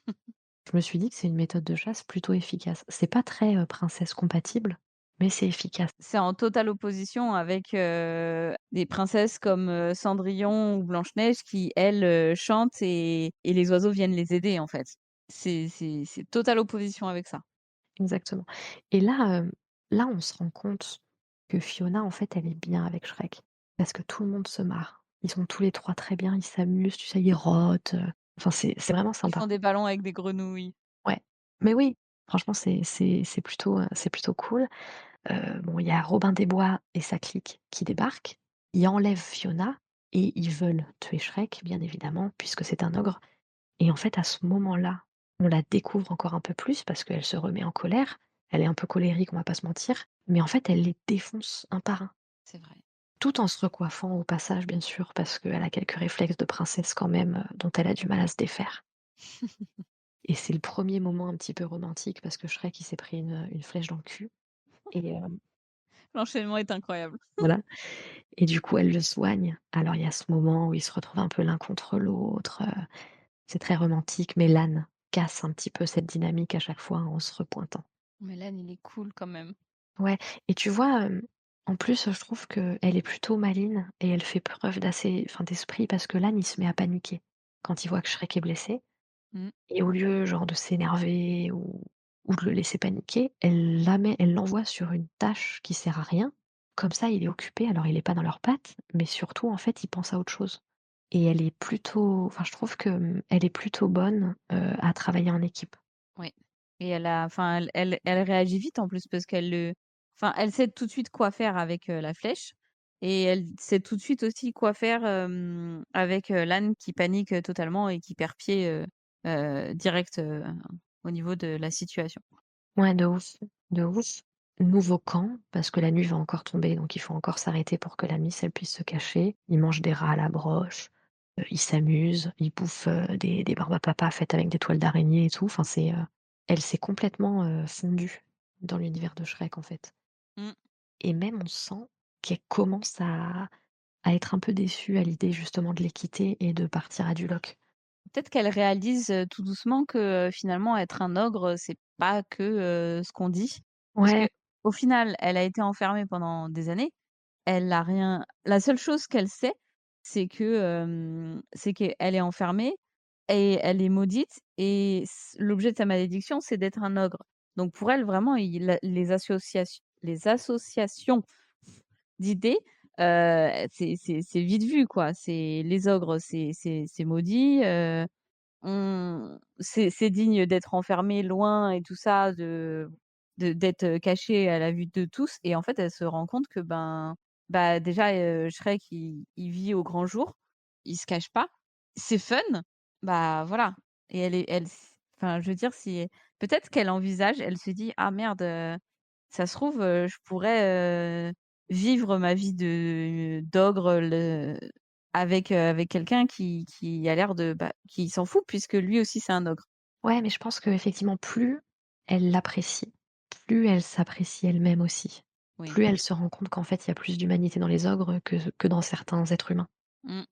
Je me suis dit que c'est une méthode de chasse plutôt efficace. C'est pas très, princesse compatible, mais c'est efficace. C'est en totale opposition avec, des princesses comme, Cendrillon ou Blanche-Neige qui, elles, chantent et les oiseaux viennent les aider, en fait. C'est totale opposition avec ça. Exactement, et là, on se rend compte que Fiona, en fait, elle est bien avec Shrek parce que tout le monde se marre. Ils sont tous les 3 très bien, ils s'amusent, tu sais, ils rôtent, enfin, c'est vraiment Ils sympa. font des ballons avec des grenouilles. Ouais, mais oui, franchement, c'est plutôt cool. Bon, il y a Robin des Bois et sa clique qui débarquent. Ils enlèvent Fiona et ils veulent tuer Shrek, bien évidemment, puisque c'est un ogre, et en fait, à ce moment-là, On la découvre encore un peu plus parce qu'elle se remet en colère. Elle est un peu colérique, on va pas se mentir, mais en fait, elle les défonce un par un, C'est vrai. tout en se recoiffant au passage, bien sûr, parce qu'elle a quelques réflexes de princesse quand même, dont elle a du mal à se défaire. Et c'est le premier moment un petit peu romantique parce que Shrek, il s'est pris une flèche dans le cul et L'enchaînement est incroyable. voilà. Et du coup, elle le soigne. Alors il y a ce moment où ils se retrouvent un peu l'un contre l'autre, c'est très romantique, mais l'âne casse un petit peu cette dynamique à chaque fois en se repointant. Mais l'âne, il est cool quand même. Ouais, et tu vois, en plus, je trouve qu'elle est plutôt maligne et elle fait preuve d'esprit parce que l'âne, il se met à paniquer quand il voit que Shrek est blessé Mmh. et au lieu genre de s'énerver ou de le laisser paniquer, elle l'envoie sur une tâche qui sert à rien. Comme ça, il est occupé, alors il est pas dans leurs pattes, mais surtout, en fait, il pense à autre chose et elle est plutôt je trouve que, elle est plutôt bonne, à travailler en équipe. Oui, et elle réagit vite en plus parce elle sait tout de suite quoi faire avec, la flèche, et elle sait tout de suite aussi quoi faire, avec, l'âne qui panique, totalement et qui perd pied, direct, au niveau de la situation. Ouais, de ouf, de ouf. Nouveau camp, parce que la nuit va encore tomber, donc il faut encore s'arrêter pour que la Miss, elle puisse se cacher. Ils mangent des rats à la broche, ils s'amusent, ils bouffent, des barbes à papa faites avec des toiles d'araignée et tout. Elle s'est complètement, fondue dans l'univers de Shrek, en fait. Mmh. Et même on sent qu'elle commence à être un peu déçue à l'idée justement de les quitter et de partir à Duloc. Peut-être qu'elle réalise, tout doucement que, finalement être un ogre, c'est pas que, ce qu'on dit. Parce Ouais, qu'au final, elle a été enfermée pendant des années. Elle a rien La seule chose qu'elle sait, c'est qu'elle est enfermée et elle est maudite, et l'objet de sa malédiction, c'est d'être un ogre. Donc pour elle, vraiment, il a les associations d'idées, c'est vite vu, quoi. C'est les ogres, c'est maudit, c'est digne d'être enfermé loin et tout ça, d'être caché à la vue de tous, et en fait, elle se rend compte que, bah, déjà, Shrek, il vit au grand jour, il se cache pas, c'est fun, bah, voilà, et je veux dire, si peut-être qu'elle envisage, elle se dit: «Ah merde, ça se trouve, je pourrais, vivre ma vie de d'ogre avec quelqu'un qui a l'air qui s'en fout puisque lui aussi c'est un ogre». ouais, mais je pense qu'effectivement, plus elle l'apprécie, plus elle s'apprécie elle-même aussi. Oui. Plus elle se rend compte qu'en fait, il y a plus d'humanité dans les ogres que dans certains êtres humains. Mmh.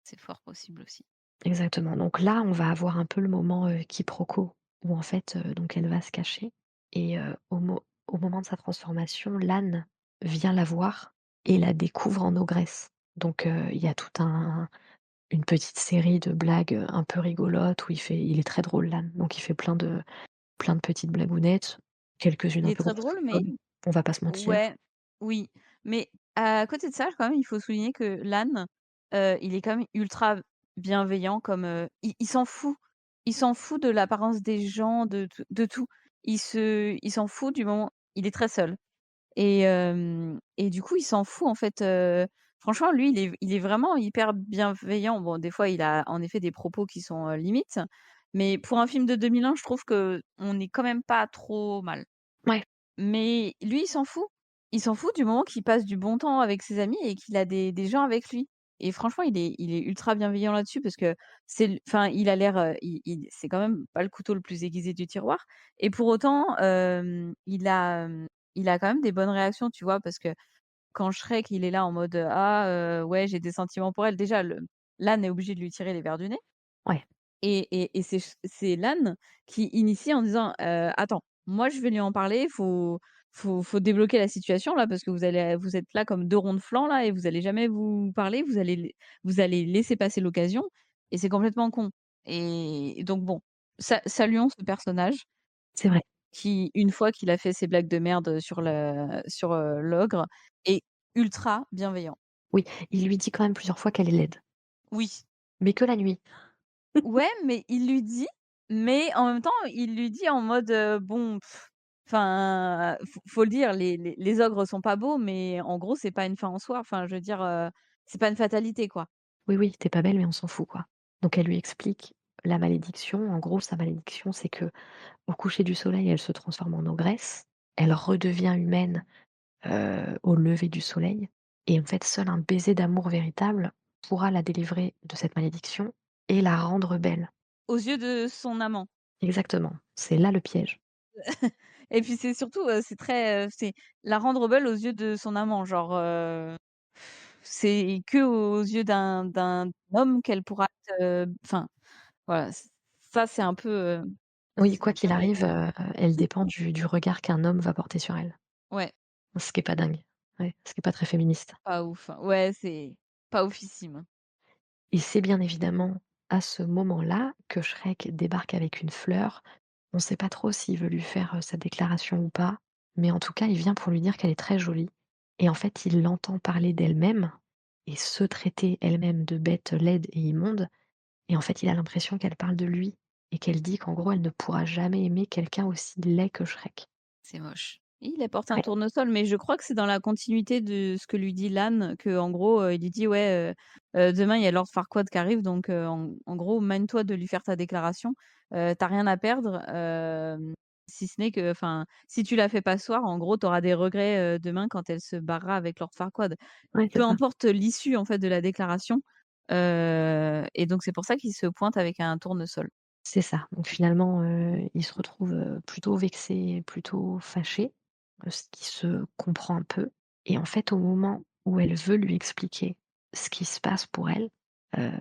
C'est fort possible aussi. Exactement. Donc là, on va avoir un peu le moment, quiproquo où en fait, donc elle va se cacher et au moment de sa transformation, l'âne vient la voir et la découvre en ogresse. Donc il y a toute une petite série de blagues, un peu rigolotes où il est très drôle l'âne, donc il fait plein de petites blagounettes, quelques-unes Il un est peu très drôle, mais grossièrephobes, on va pas se mentir. ouais, oui, mais à côté de ça, quand même, il faut souligner que l'âne, il est quand même ultra bienveillant, comme, il s'en fout. Il s'en fout de l'apparence des gens, de tout. Il s'en fout du moment il est très seul. Et du coup, il s'en fout en fait, franchement lui, il est vraiment hyper bienveillant. Bon, des fois, il a en effet des propos qui sont, limites, mais pour un film de 2001, je trouve qu'on est quand même pas trop mal. Ouais, Mais lui, il s'en fout. Il s'en fout du moment qu'il passe du bon temps avec ses amis et qu'il a des gens avec lui, et franchement, il est ultra bienveillant là-dessus parce que il a l'air, c'est quand même pas le couteau le plus aiguisé du tiroir, et pour autant, il a quand même des bonnes réactions, tu vois? Parce que quand Shrek, il est là en mode, «Ah, ouais, j'ai des sentiments pour elle», déjà l'âne est obligé de lui tirer les verres du nez, ouais, et c'est l'âne qui initie en disant, «Attends, moi je vais lui en parler, faut débloquer la situation là parce que vous êtes là comme 2 ronds de flanc là et vous allez jamais vous parler, vous allez laisser passer l'occasion et c'est complètement con», et donc bon, saluons ce personnage c'est vrai. qui, une fois qu'il a fait ses blagues de merde sur, l'ogre, est ultra bienveillant. Oui, il lui dit quand même plusieurs fois qu'elle est laide, Oui. mais que la nuit. Ouais, mais il lui dit, mais en même temps, il lui dit en mode, bon, faut le dire, les ogres sont pas beaux, mais en gros, c'est pas une fin en soi. Enfin, je veux dire, c'est pas une fatalité, quoi. Oui, oui, tu pas belle, mais on s'en fout, quoi. Donc elle lui explique. la malédiction, en gros, sa malédiction, c'est que au coucher du soleil, elle se transforme en ogresse, elle redevient humaine, au lever du soleil et en fait, seul un baiser d'amour véritable pourra la délivrer de cette malédiction et la rendre belle. Aux yeux de son amant. Exactement, c'est là le piège. Et puis c'est surtout, c'est très, c'est la rendre belle aux yeux de son amant, genre, c'est que aux yeux d'un homme qu'elle pourra être, enfin, voilà, ça c'est un peu, Oui, quoi c'est qu'il pas arrive, elle dépend du regard qu'un homme va porter sur elle. ouais, Ce qui est pas dingue. Ouais, ce qui est pas très féministe. pas ouf, hein. Ouais, c'est pas oufissime. Et c'est bien évidemment à ce moment-là que Shrek débarque avec une fleur. On sait pas trop s'il veut lui faire, sa déclaration ou pas, mais en tout cas, il vient pour lui dire qu'elle est très jolie et en fait, il l'entend parler d'elle-même et se traiter elle-même de bête laide et immonde et en fait, il a l'impression qu'elle parle de lui et qu'elle dit qu'en gros, elle ne pourra jamais aimer quelqu'un aussi laid que Shrek. C'est moche. Il apporte un Ouais, tournesol, mais je crois que c'est dans la continuité de ce que lui dit Lan, qu'en gros, il lui dit: «Ouais, demain, il y a Lord Farquaad qui arrive, donc en gros, mène-toi de lui faire ta déclaration. Tu rien à perdre, si ce n'est que enfin, si tu la fais pas ce soir, en gros, tu auras des regrets, demain quand elle se barrera avec Lord Farquaad». ouais, c'est Peu ça. importe l'issue, en fait, de la déclaration, et donc c'est pour ça qu'il se pointe avec un tournesol. C'est ça. Donc finalement, il se retrouve, plutôt vexé, plutôt fâché, ce qui se comprend un peu et en fait, au moment où elle veut lui expliquer ce qui se passe pour elle,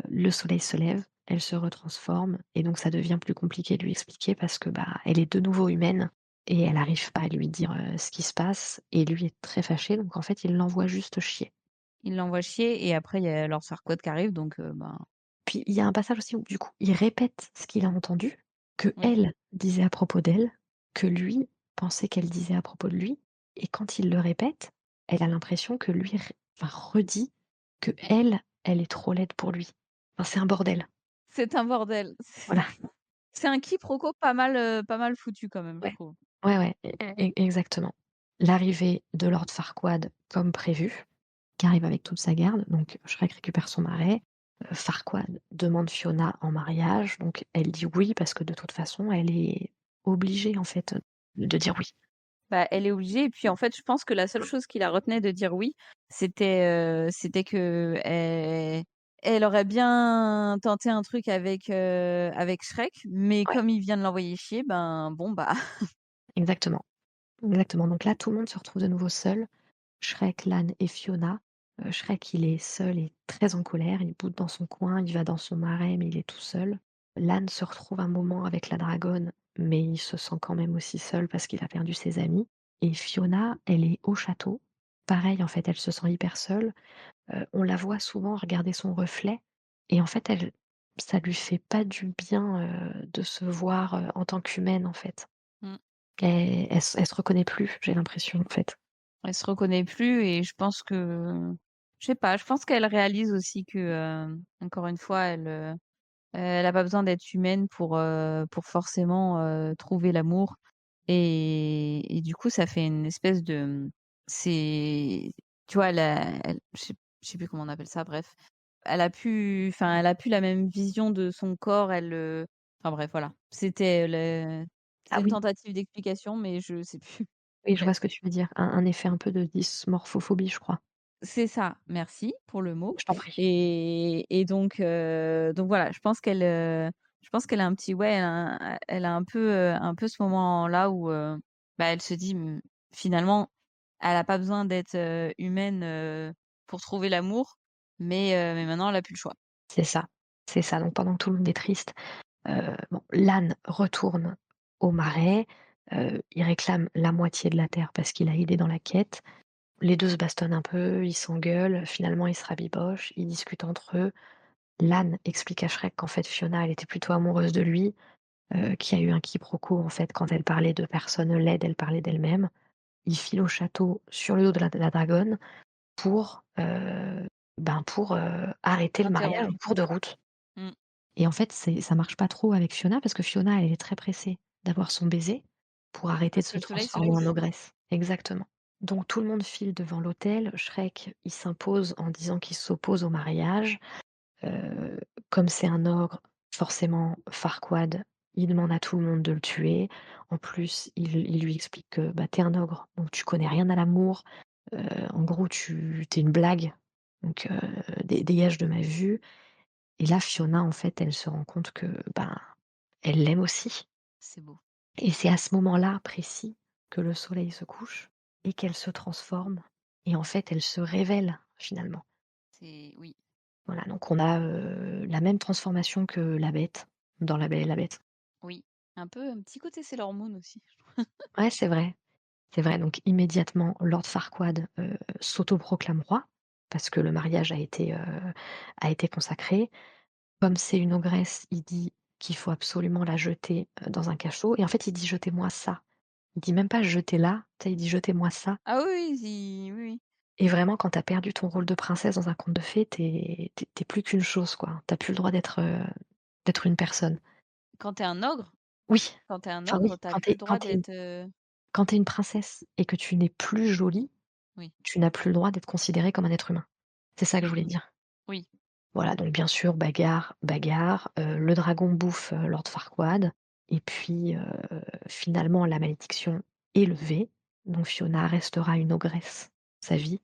le soleil se lève, elle se retransforme et donc ça devient plus compliqué de lui expliquer parce que, bah, elle est de nouveau humaine et elle n'arrive pas à lui dire, ce qui se passe et lui est très fâché donc en fait, il l'envoie juste chier. Il l'envoie chier et après il y a Lord Farquaad qui arrive, donc ben, Puis il y a un passage aussi où du coup, il répète ce qu'il a entendu, que oui. elle disait à propos d'elle, que lui pensait qu'elle disait à propos de lui et quand il le répète, elle a l'impression que lui redit qu'elle est trop laide pour lui. Enfin, c'est un bordel. C'est un bordel. Voilà. C'est un quiproquo pas mal foutu quand même, je Ouais. trouve. Ouais, ouais, exactement. L'arrivée de Lord Farquaad comme prévu, qui arrive avec toute sa garde, donc Shrek récupère son marais, Farquaad demande Fiona en mariage, donc elle dit oui parce que de toute façon elle est obligée en fait, de dire oui. Bah, elle est obligée et puis, en fait, je pense que la seule chose qui la retenait de dire oui, c'était qu'elle aurait bien tenté un truc avec Shrek, mais Ouais, comme il vient de l'envoyer chier, ben, bon, bah, exactement, exactement. Donc là, tout le monde se retrouve de nouveau seul, Shrek, Lan et Fiona. Shrek, il est seul et très en colère, il boude dans son coin, il va dans son marais, mais il est tout seul. Lan se retrouve un moment avec la dragonne, mais il se sent quand même aussi seul parce qu'il a perdu ses amis. Et Fiona, elle est au château. Pareil, en fait, elle se sent hyper seule. On la voit souvent regarder son reflet et en fait, ça lui fait pas du bien, de se voir, en tant qu'humaine, en fait. mmh, Elle se reconnaît plus, j'ai l'impression, en fait. elle se reconnaît plus et je pense que je sais pas, je pense qu'elle réalise aussi que, encore une fois, elle a pas besoin d'être humaine pour forcément, trouver l'amour et du coup, ça fait une espèce de, c'est tu vois, je sais plus comment on appelle ça, bref. Elle a plus la même vision de son corps, enfin bref, voilà. Ah C'était une oui, tentative d'explication, mais je sais plus. oui, je vois Bref. ce que tu veux dire. Un effet un peu de dysmorphophobie, je crois. C'est ça, merci pour le mot Je t'en prie. et donc voilà, je pense qu'elle a un petit ouais, elle a un peu ce moment-là où, bah, elle se dit, finalement, elle a pas besoin d'être, humaine, pour trouver l'amour, mais maintenant elle a plus le choix. C'est ça, c'est ça. Donc pendant que tout le monde est triste, bon, l'âne retourne au marais, il réclame la moitié de la terre parce qu'il a aidé dans la quête. Les 2 se bastonnent un peu, ils s'engueulent, finalement ils se rabibochent, ils discutent entre eux. L'âne explique à Shrek qu'en fait Fiona, elle était plutôt amoureuse de lui, qu'il y a eu un quiproquo en fait quand elle parlait de personnes laides, elle parlait d'elle-même. Il file au château sur le dos de la dragonne pour, arrêter le mariage en Interrompre. cours de route. Mmh. Et en fait, ça marche pas trop avec Fiona parce que Fiona, elle est très pressée d'avoir son baiser pour arrêter de Parce que se le soleil se transformer en couche. ogresse. Exactement. Donc tout le monde file devant l'autel. Shrek, il s'impose en disant qu'il s'oppose au mariage. Heu, Comme c'est un ogre, Forcément, Farquaad, il demande à tout le monde de le tuer. En plus, il lui explique que, bah, tu un ogre, donc tu connais rien à l'amour. En gros, tu une blague, donc dégage de ma vue. Et là, Fiona, en fait, elle se rend compte que, ben, elle l'aime aussi. C'est beau. Et c'est à ce moment-là précis que le soleil se couche et qu'elle se transforme et en fait, elle se révèle finalement. C'est oui, Voilà, donc on a, la même transformation que la bête dans La Belle et la Bête. oui. Un peu un petit côté Sailor Moon aussi. Ouais, c'est vrai, donc immédiatement Lord Farquaad, s'autoproclame roi parce que le mariage a été consacré. Comme c'est une ogresse, il dit qu'il faut absolument la jeter, dans un cachot et en fait, il dit: «Jetez-moi ça». Il dit même pas: «Jetez-la», tu sais? Il dit: «Jetez-moi ça». Ah oui, oui, si, oui, oui. Et vraiment quand tu as perdu ton rôle de princesse dans un conte de fées, tu es plus qu'une chose, quoi. Tu as plus le droit d'être une personne. Quand tu es un ogre Oui, quand tu es un enfin oui, ogre, tu as plus le droit d'être, quand tu une princesse et que tu n'es plus jolie, oui. tu n'as plus le droit d'être considérée comme un être humain. C'est ça que je voulais Mmh. dire. Oui. Voilà, donc bien sûr, bagarre, bagarre, le dragon bouffe, Lord Farquaad et puis, finalement la malédiction est levée, donc Fiona restera une ogresse sa vie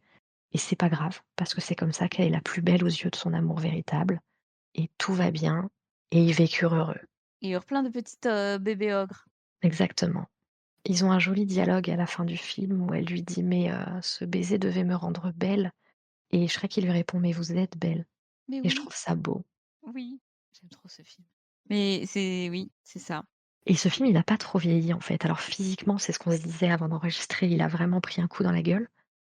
et c'est pas grave parce que c'est comme ça qu'elle est la plus belle aux yeux de son amour véritable et tout va bien et ils vécurent heureux. Il y a plein de petites, bébés ogres. Exactement. Ils ont un joli dialogue à la fin du film où elle lui dit: «Mais, ce baiser devait me rendre belle» et Shrek il lui répond: «Mais vous êtes belle» Mais et je oui, trouve ça beau. oui, j'aime trop ce film. Mais c'est oui, c'est ça. Et ce film, il a pas trop vieilli, en fait. Alors physiquement, c'est ce qu'on se disait avant d'enregistrer, il a vraiment pris un coup dans la gueule,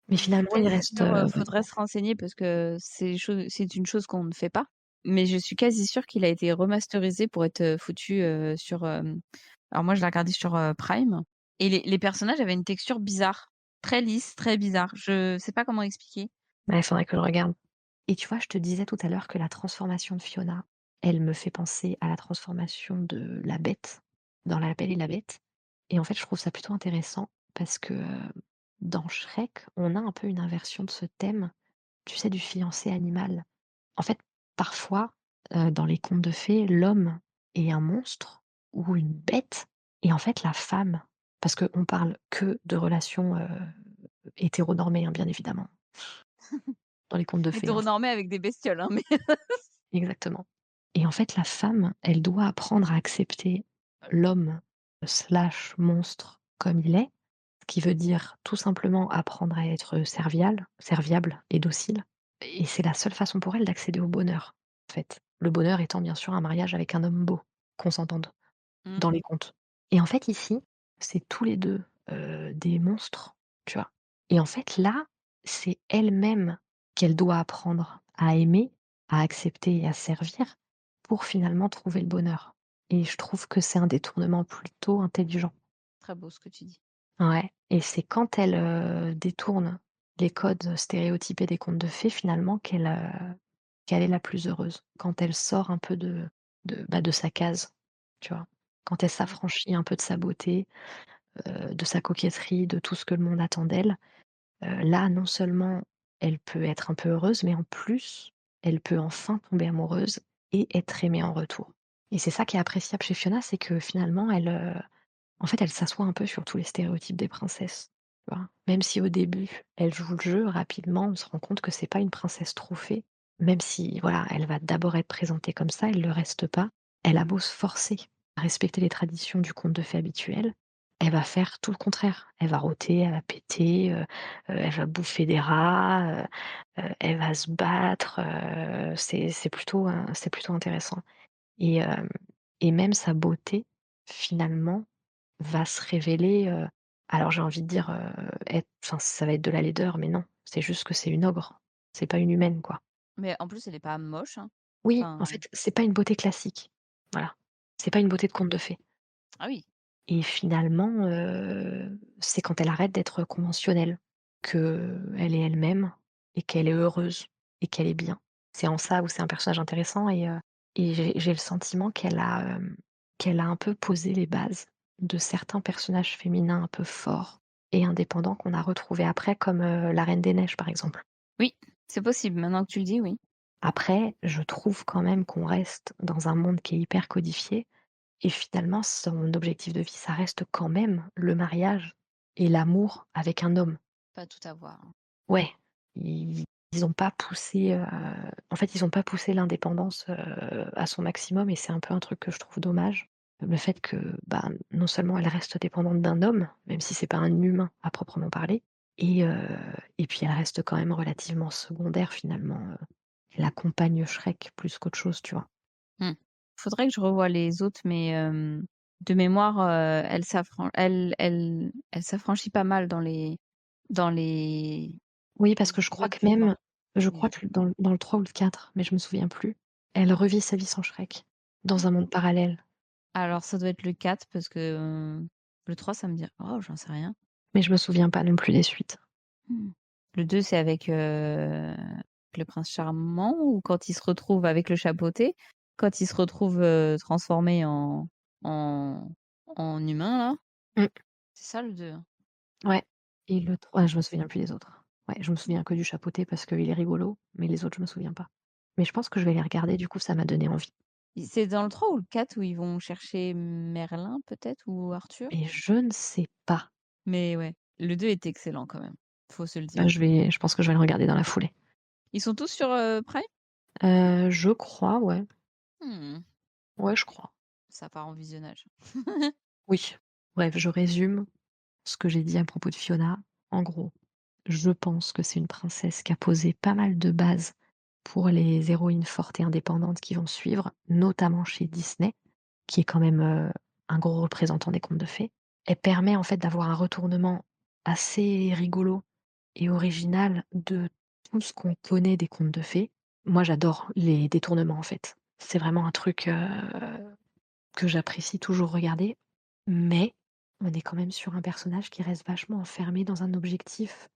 mais Je suis finalement il quasi reste, sûre, faudrait se renseigner parce que c'est une chose qu'on ne fait pas, mais je suis quasi sûre qu'il a été remasterisé pour être, foutu, sur, alors moi je l'ai regardé sur, Prime et les personnages avaient une texture bizarre, très lisse, très bizarre. Je sais pas comment expliquer. bah, il faudrait que je le regarde. Et tu vois, je te disais tout à l'heure que la transformation de Fiona, elle me fait penser à la transformation de la Bête dans La Belle et la Bête et en fait, je trouve ça plutôt intéressant parce que, dans Shrek, on a un peu une inversion de ce thème, tu sais, du fiancé animal. En fait, parfois, dans les contes de fées, l'homme est un monstre ou une bête et en fait la femme parce qu'on parle que de relations, hétéronormées, hein, bien évidemment, dans les contes de fées, hein, Hétéronormé avec des bestioles, hein, mais exactement et en fait la femme, elle doit apprendre à accepter l'homme slash monstre comme il est, ce qui veut dire tout simplement apprendre à être serviable et docile et c'est la seule façon pour elle d'accéder au bonheur, en fait. Le bonheur étant bien sûr un mariage avec un homme beau, qu'on s'entende, mmh dans mh. les contes et en fait ici, c'est tous les 2 des monstres, tu vois? Et en fait là, c'est elle-même qu'elle doit apprendre à aimer, à accepter et à servir pour finalement trouver le bonheur et je trouve que c'est un détournement plutôt intelligent. Très beau ce que tu dis. Ouais et c'est quand elle, détourne les codes stéréotypés des contes de fées finalement qu'elle est la plus heureuse. Quand elle sort un peu de sa case, tu vois? Quand elle Mmh. s'affranchit un peu de sa beauté, de sa coquetterie, de tout ce que le monde attend d'elle, là non seulement elle peut être un peu heureuse, mais en plus, elle peut enfin tomber amoureuse et être aimée en retour. Et c'est ça qui est appréciable chez Fiona, c'est que finalement elle, en fait, elle s'assoit un peu sur tous les stéréotypes des princesses, tu vois? Même si au début, elle joue le jeu, rapidement, on se rend compte que c'est pas une princesse trophée. Même si, voilà, elle va d'abord être présentée comme ça, elle le reste pas. Elle a beau se forcer à respecter les traditions du conte de fées habituel, elle va faire tout le contraire. Elle va rôter, elle va péter, elle va bouffer des rats, elle va se battre, c'est plutôt intéressant et même sa beauté, finalement, va se révéler, alors j'ai envie de dire, être enfin ça va être de la laideur, mais non, c'est juste que c'est une ogre, c'est pas une humaine, quoi. Mais en plus, elle est pas moche, hein. Oui, en Enfin, fait, c'est pas une beauté classique, voilà. C'est pas une beauté de conte de fées ah oui, et finalement, c'est quand elle arrête d'être conventionnelle, qu'elle est elle-même et qu'elle est heureuse et qu'elle est bien. C'est en ça où c'est un personnage intéressant et j'ai le sentiment qu'elle a un peu posé les bases de certains personnages féminins un peu forts et indépendants qu'on a retrouvés après comme, la Reine des Neiges, par exemple. oui, c'est possible maintenant que tu le dis, oui. Après, je trouve quand même qu'on reste dans un monde qui est hyper codifié et finalement son objectif de vie, ça reste quand même le mariage et l'amour avec un homme. Pas tout avoir, hein. Ouais, ils ont pas poussé, en fait, ils ont pas poussé l'indépendance, à son maximum et c'est un peu un truc que je trouve dommage. Le fait que, bah, non seulement elle reste dépendante d'un homme, même si c'est pas un humain à proprement parler et heu et puis elle reste quand même relativement secondaire finalement, elle accompagne Shrek plus qu'autre chose, tu vois? Mmh. Faudrait que je revoie les autres, mais de mémoire, elle s'affranchit pas mal dans les Oui, parce que je crois épisodes que suivants. même je Mais crois que dans le 3 ou le 4, mais je me souviens plus, elle revit sa vie sans Shrek, dans un monde parallèle. alors ça doit être le 4 parce que, le 3 ça me dit oh j'en sais rien. Mais je me souviens pas non plus des suites. Mmh. Le 2 c'est avec, le prince charmant ou quand il se retrouve avec le chapeauté? Quand il se retrouve, transformé en en humain là? Mmh, C'est ça le 2, hein? ouais et le 3, je me souviens plus des autres. Ouais, je me souviens que du chapeauté parce qu'il est rigolo, mais les autres, je me souviens pas. Mais je pense que je vais les regarder, du coup, ça m'a donné envie. C'est dans le 3 ou le 4 où ils vont chercher Merlin peut-être ou Arthur? Et je ne sais pas. Mais ouais, le 2 est excellent quand même, faut se le dire. Bah, je pense que je vais le regarder dans la foulée. Ils sont tous sur, Prime? Je crois, ouais. Mmh. Ouais, je crois. Ça part en visionnage. Oui. Bref, je résume ce que j'ai dit à propos de Fiona. En gros, je pense que c'est une princesse qui a posé pas mal de bases pour les héroïnes fortes et indépendantes qui vont suivre, notamment chez Disney, qui est quand même, un gros représentant des contes de fées. Elle permet en fait d'avoir un retournement assez rigolo et original de tout ce qu'on connaît des contes de fées. Moi, j'adore les détournements, en fait. C'est vraiment un truc, que j'apprécie toujours regarder, mais on est quand même sur un personnage qui reste vachement enfermé dans un objectif.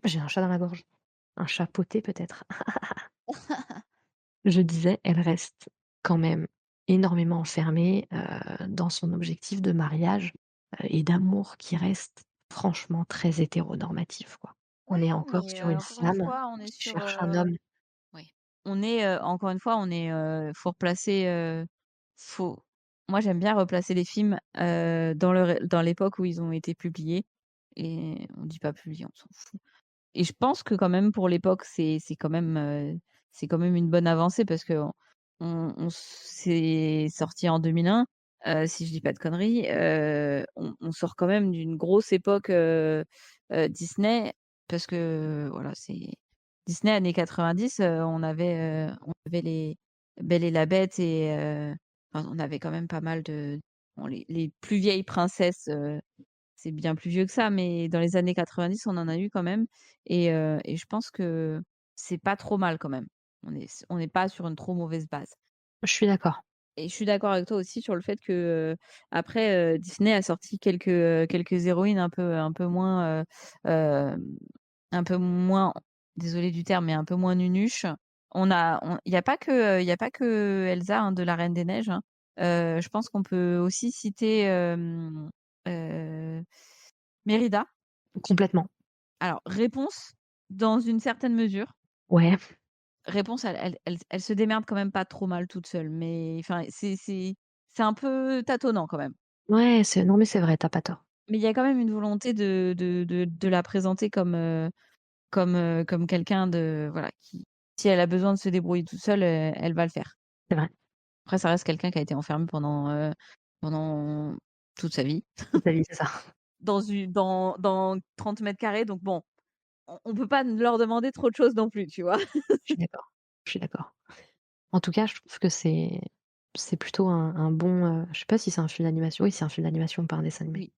J'ai un chat dans la gorge. Un chat potté peut-être. Je disais, elle reste quand même énormément enfermée, dans son objectif de mariage, et d'amour qui reste franchement très hétéronormatif, quoi. On Oui, est encore mais sur une encore une femme fois, on est qui sur, cherche un homme. oui. On est, encore une fois, on est, faut replacer, faut moi j'aime bien replacer les films, dans l'époque où ils ont été publiés et on dit pas publiés, on s'en fout. Et je pense que quand même pour l'époque, c'est quand même une bonne avancée parce qu'on on c'est sorti en 2001, si je dis pas de conneries, on sort quand même d'une grosse époque, Disney parce que voilà, c'est Disney années 90, on avait les Belle et la Bête et enfin on avait quand même pas mal de bon les plus vieilles princesses, c'est bien plus vieux que ça, mais dans les années 90, on en a eu quand même et je pense que c'est pas trop mal quand même. On n'est pas sur une trop mauvaise base Je suis d'accord. et je suis d'accord avec toi aussi sur le fait que, après, Disney a sorti quelques héroïnes un peu moins, un peu moins désolée du terme, mais un peu moins nunuches. Il y a pas que, il y a pas que Elsa, hein, de La Reine des Neiges, hein. Je pense qu'on peut aussi citer, heu Mérida. Complètement. Alors, Réponse, dans une certaine mesure. Ouais, Réponse, elle se démerde quand même pas trop mal toute seule, mais enfin, c'est un peu tâtonnant quand même. ouais, c'est non mais c'est vrai, tu as pas tort. Mais il y a quand même une volonté de la présenter comme quelqu'un de voilà, qui si elle a besoin de se débrouiller toute seule, elle va le faire. C'est vrai. Après ça reste quelqu'un qui a été enfermé pendant toute sa vie Toute ta vie, c'est ça. dans 30 m², donc bon, on peut pas leur demander trop de choses non plus, tu vois? Je suis d'accord. Je suis d'accord. En tout cas, je trouve que c'est plutôt un bon, je sais pas si c'est un film d'animation. Oui, c'est un film d'animation, pas un dessin animé. Oui.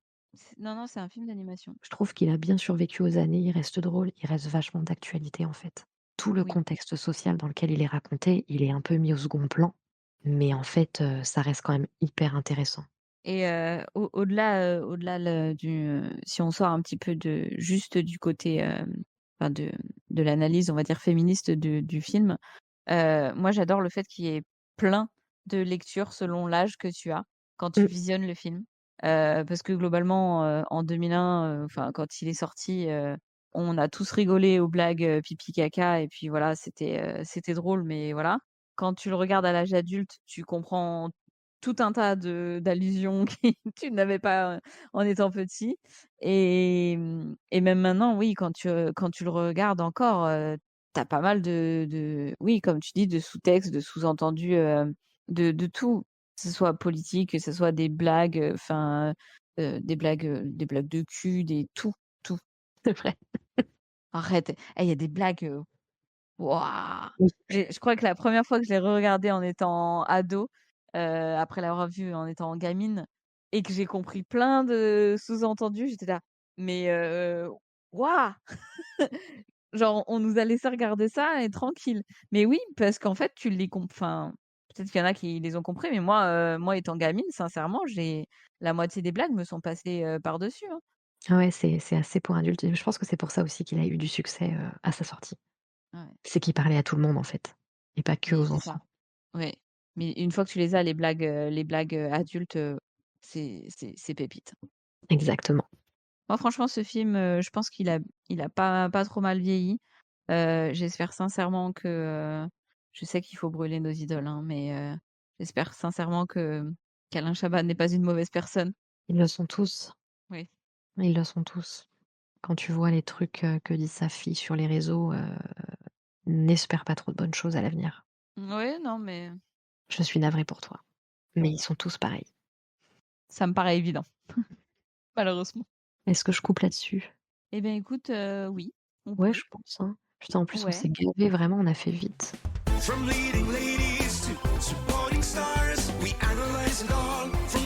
Non, non, c'est un film d'animation. Je trouve qu'il a bien survécu aux années, il reste drôle, il reste vachement d'actualité, en fait. Tout le Oui. contexte social dans lequel il est raconté, il est un peu mis au second plan, mais en fait, ça reste quand même hyper intéressant. Et au-delà si on sort un petit peu juste du côté, enfin de l'analyse, on va dire féministe du film, moi j'adore le fait qu'il y ait plein de lectures selon l'âge que tu as quand tu Mmh, visionnes le film. Parce que globalement, en 2001, enfin quand il est sorti, on a tous rigolé aux blagues, pipi caca et puis voilà, c'était drôle, mais voilà. Quand tu le regardes à l'âge adulte, tu comprends tout un tas d'allusions que tu n'avais pas, en étant petit et même maintenant, oui, quand tu le regardes encore, tu as pas mal de oui, comme tu dis, de sous-textes, de sous-entendus, de tout. Que ce soit politique, que ce soit des blagues, enfin, des blagues de cul, des tout, tout. C'est vrai. Arrête, il y a des blagues, waouh! Oui. Je crois que la première fois que je l'ai re-regardé en étant ado, après l'avoir vu en étant gamine et que j'ai compris plein de sous-entendus, j'étais là: «Mais waouh!» Genre, on nous a laissé regarder ça et tranquille. Mais oui, parce qu'en fait, tu les enfin, peut-être qu'il y en a qui les ont compris, mais moi étant gamine, sincèrement, j'ai la moitié des blagues me sont passées, par-dessus, hein. Ah ouais, c'est assez pour adultes et je pense que c'est pour ça aussi qu'il a eu du succès, à sa sortie. Ouais, C'est qu'il parlait à tout le monde, en fait et pas que mais aux c'est enfants. ça. Ouais, mais une fois que tu les as les blagues, adultes, c'est pépite. Exactement. Moi, franchement, ce film, je pense il a pas trop mal vieilli. J'espère sincèrement que, je sais qu'il faut brûler nos idoles, hein, mais j'espère sincèrement que qu'Alain Chabat n'est pas une mauvaise personne. Ils le sont tous, Oui. ils le sont tous. Quand tu vois les trucs, que dit sa fille sur les réseaux, n'espère pas trop de bonnes choses à l'avenir. Oui, non, mais Je suis navrée pour toi, mais ils sont tous pareils. ça me paraît évident, malheureusement. Est-ce que je coupe là-dessus? Eh bien, écoute, oui, on Ouais, peut. je pense, hein. Putain, en plus, on Ouais. s'est gavés vraiment, on a fait vite. From leading ladies to supporting stars, we analyze it all. From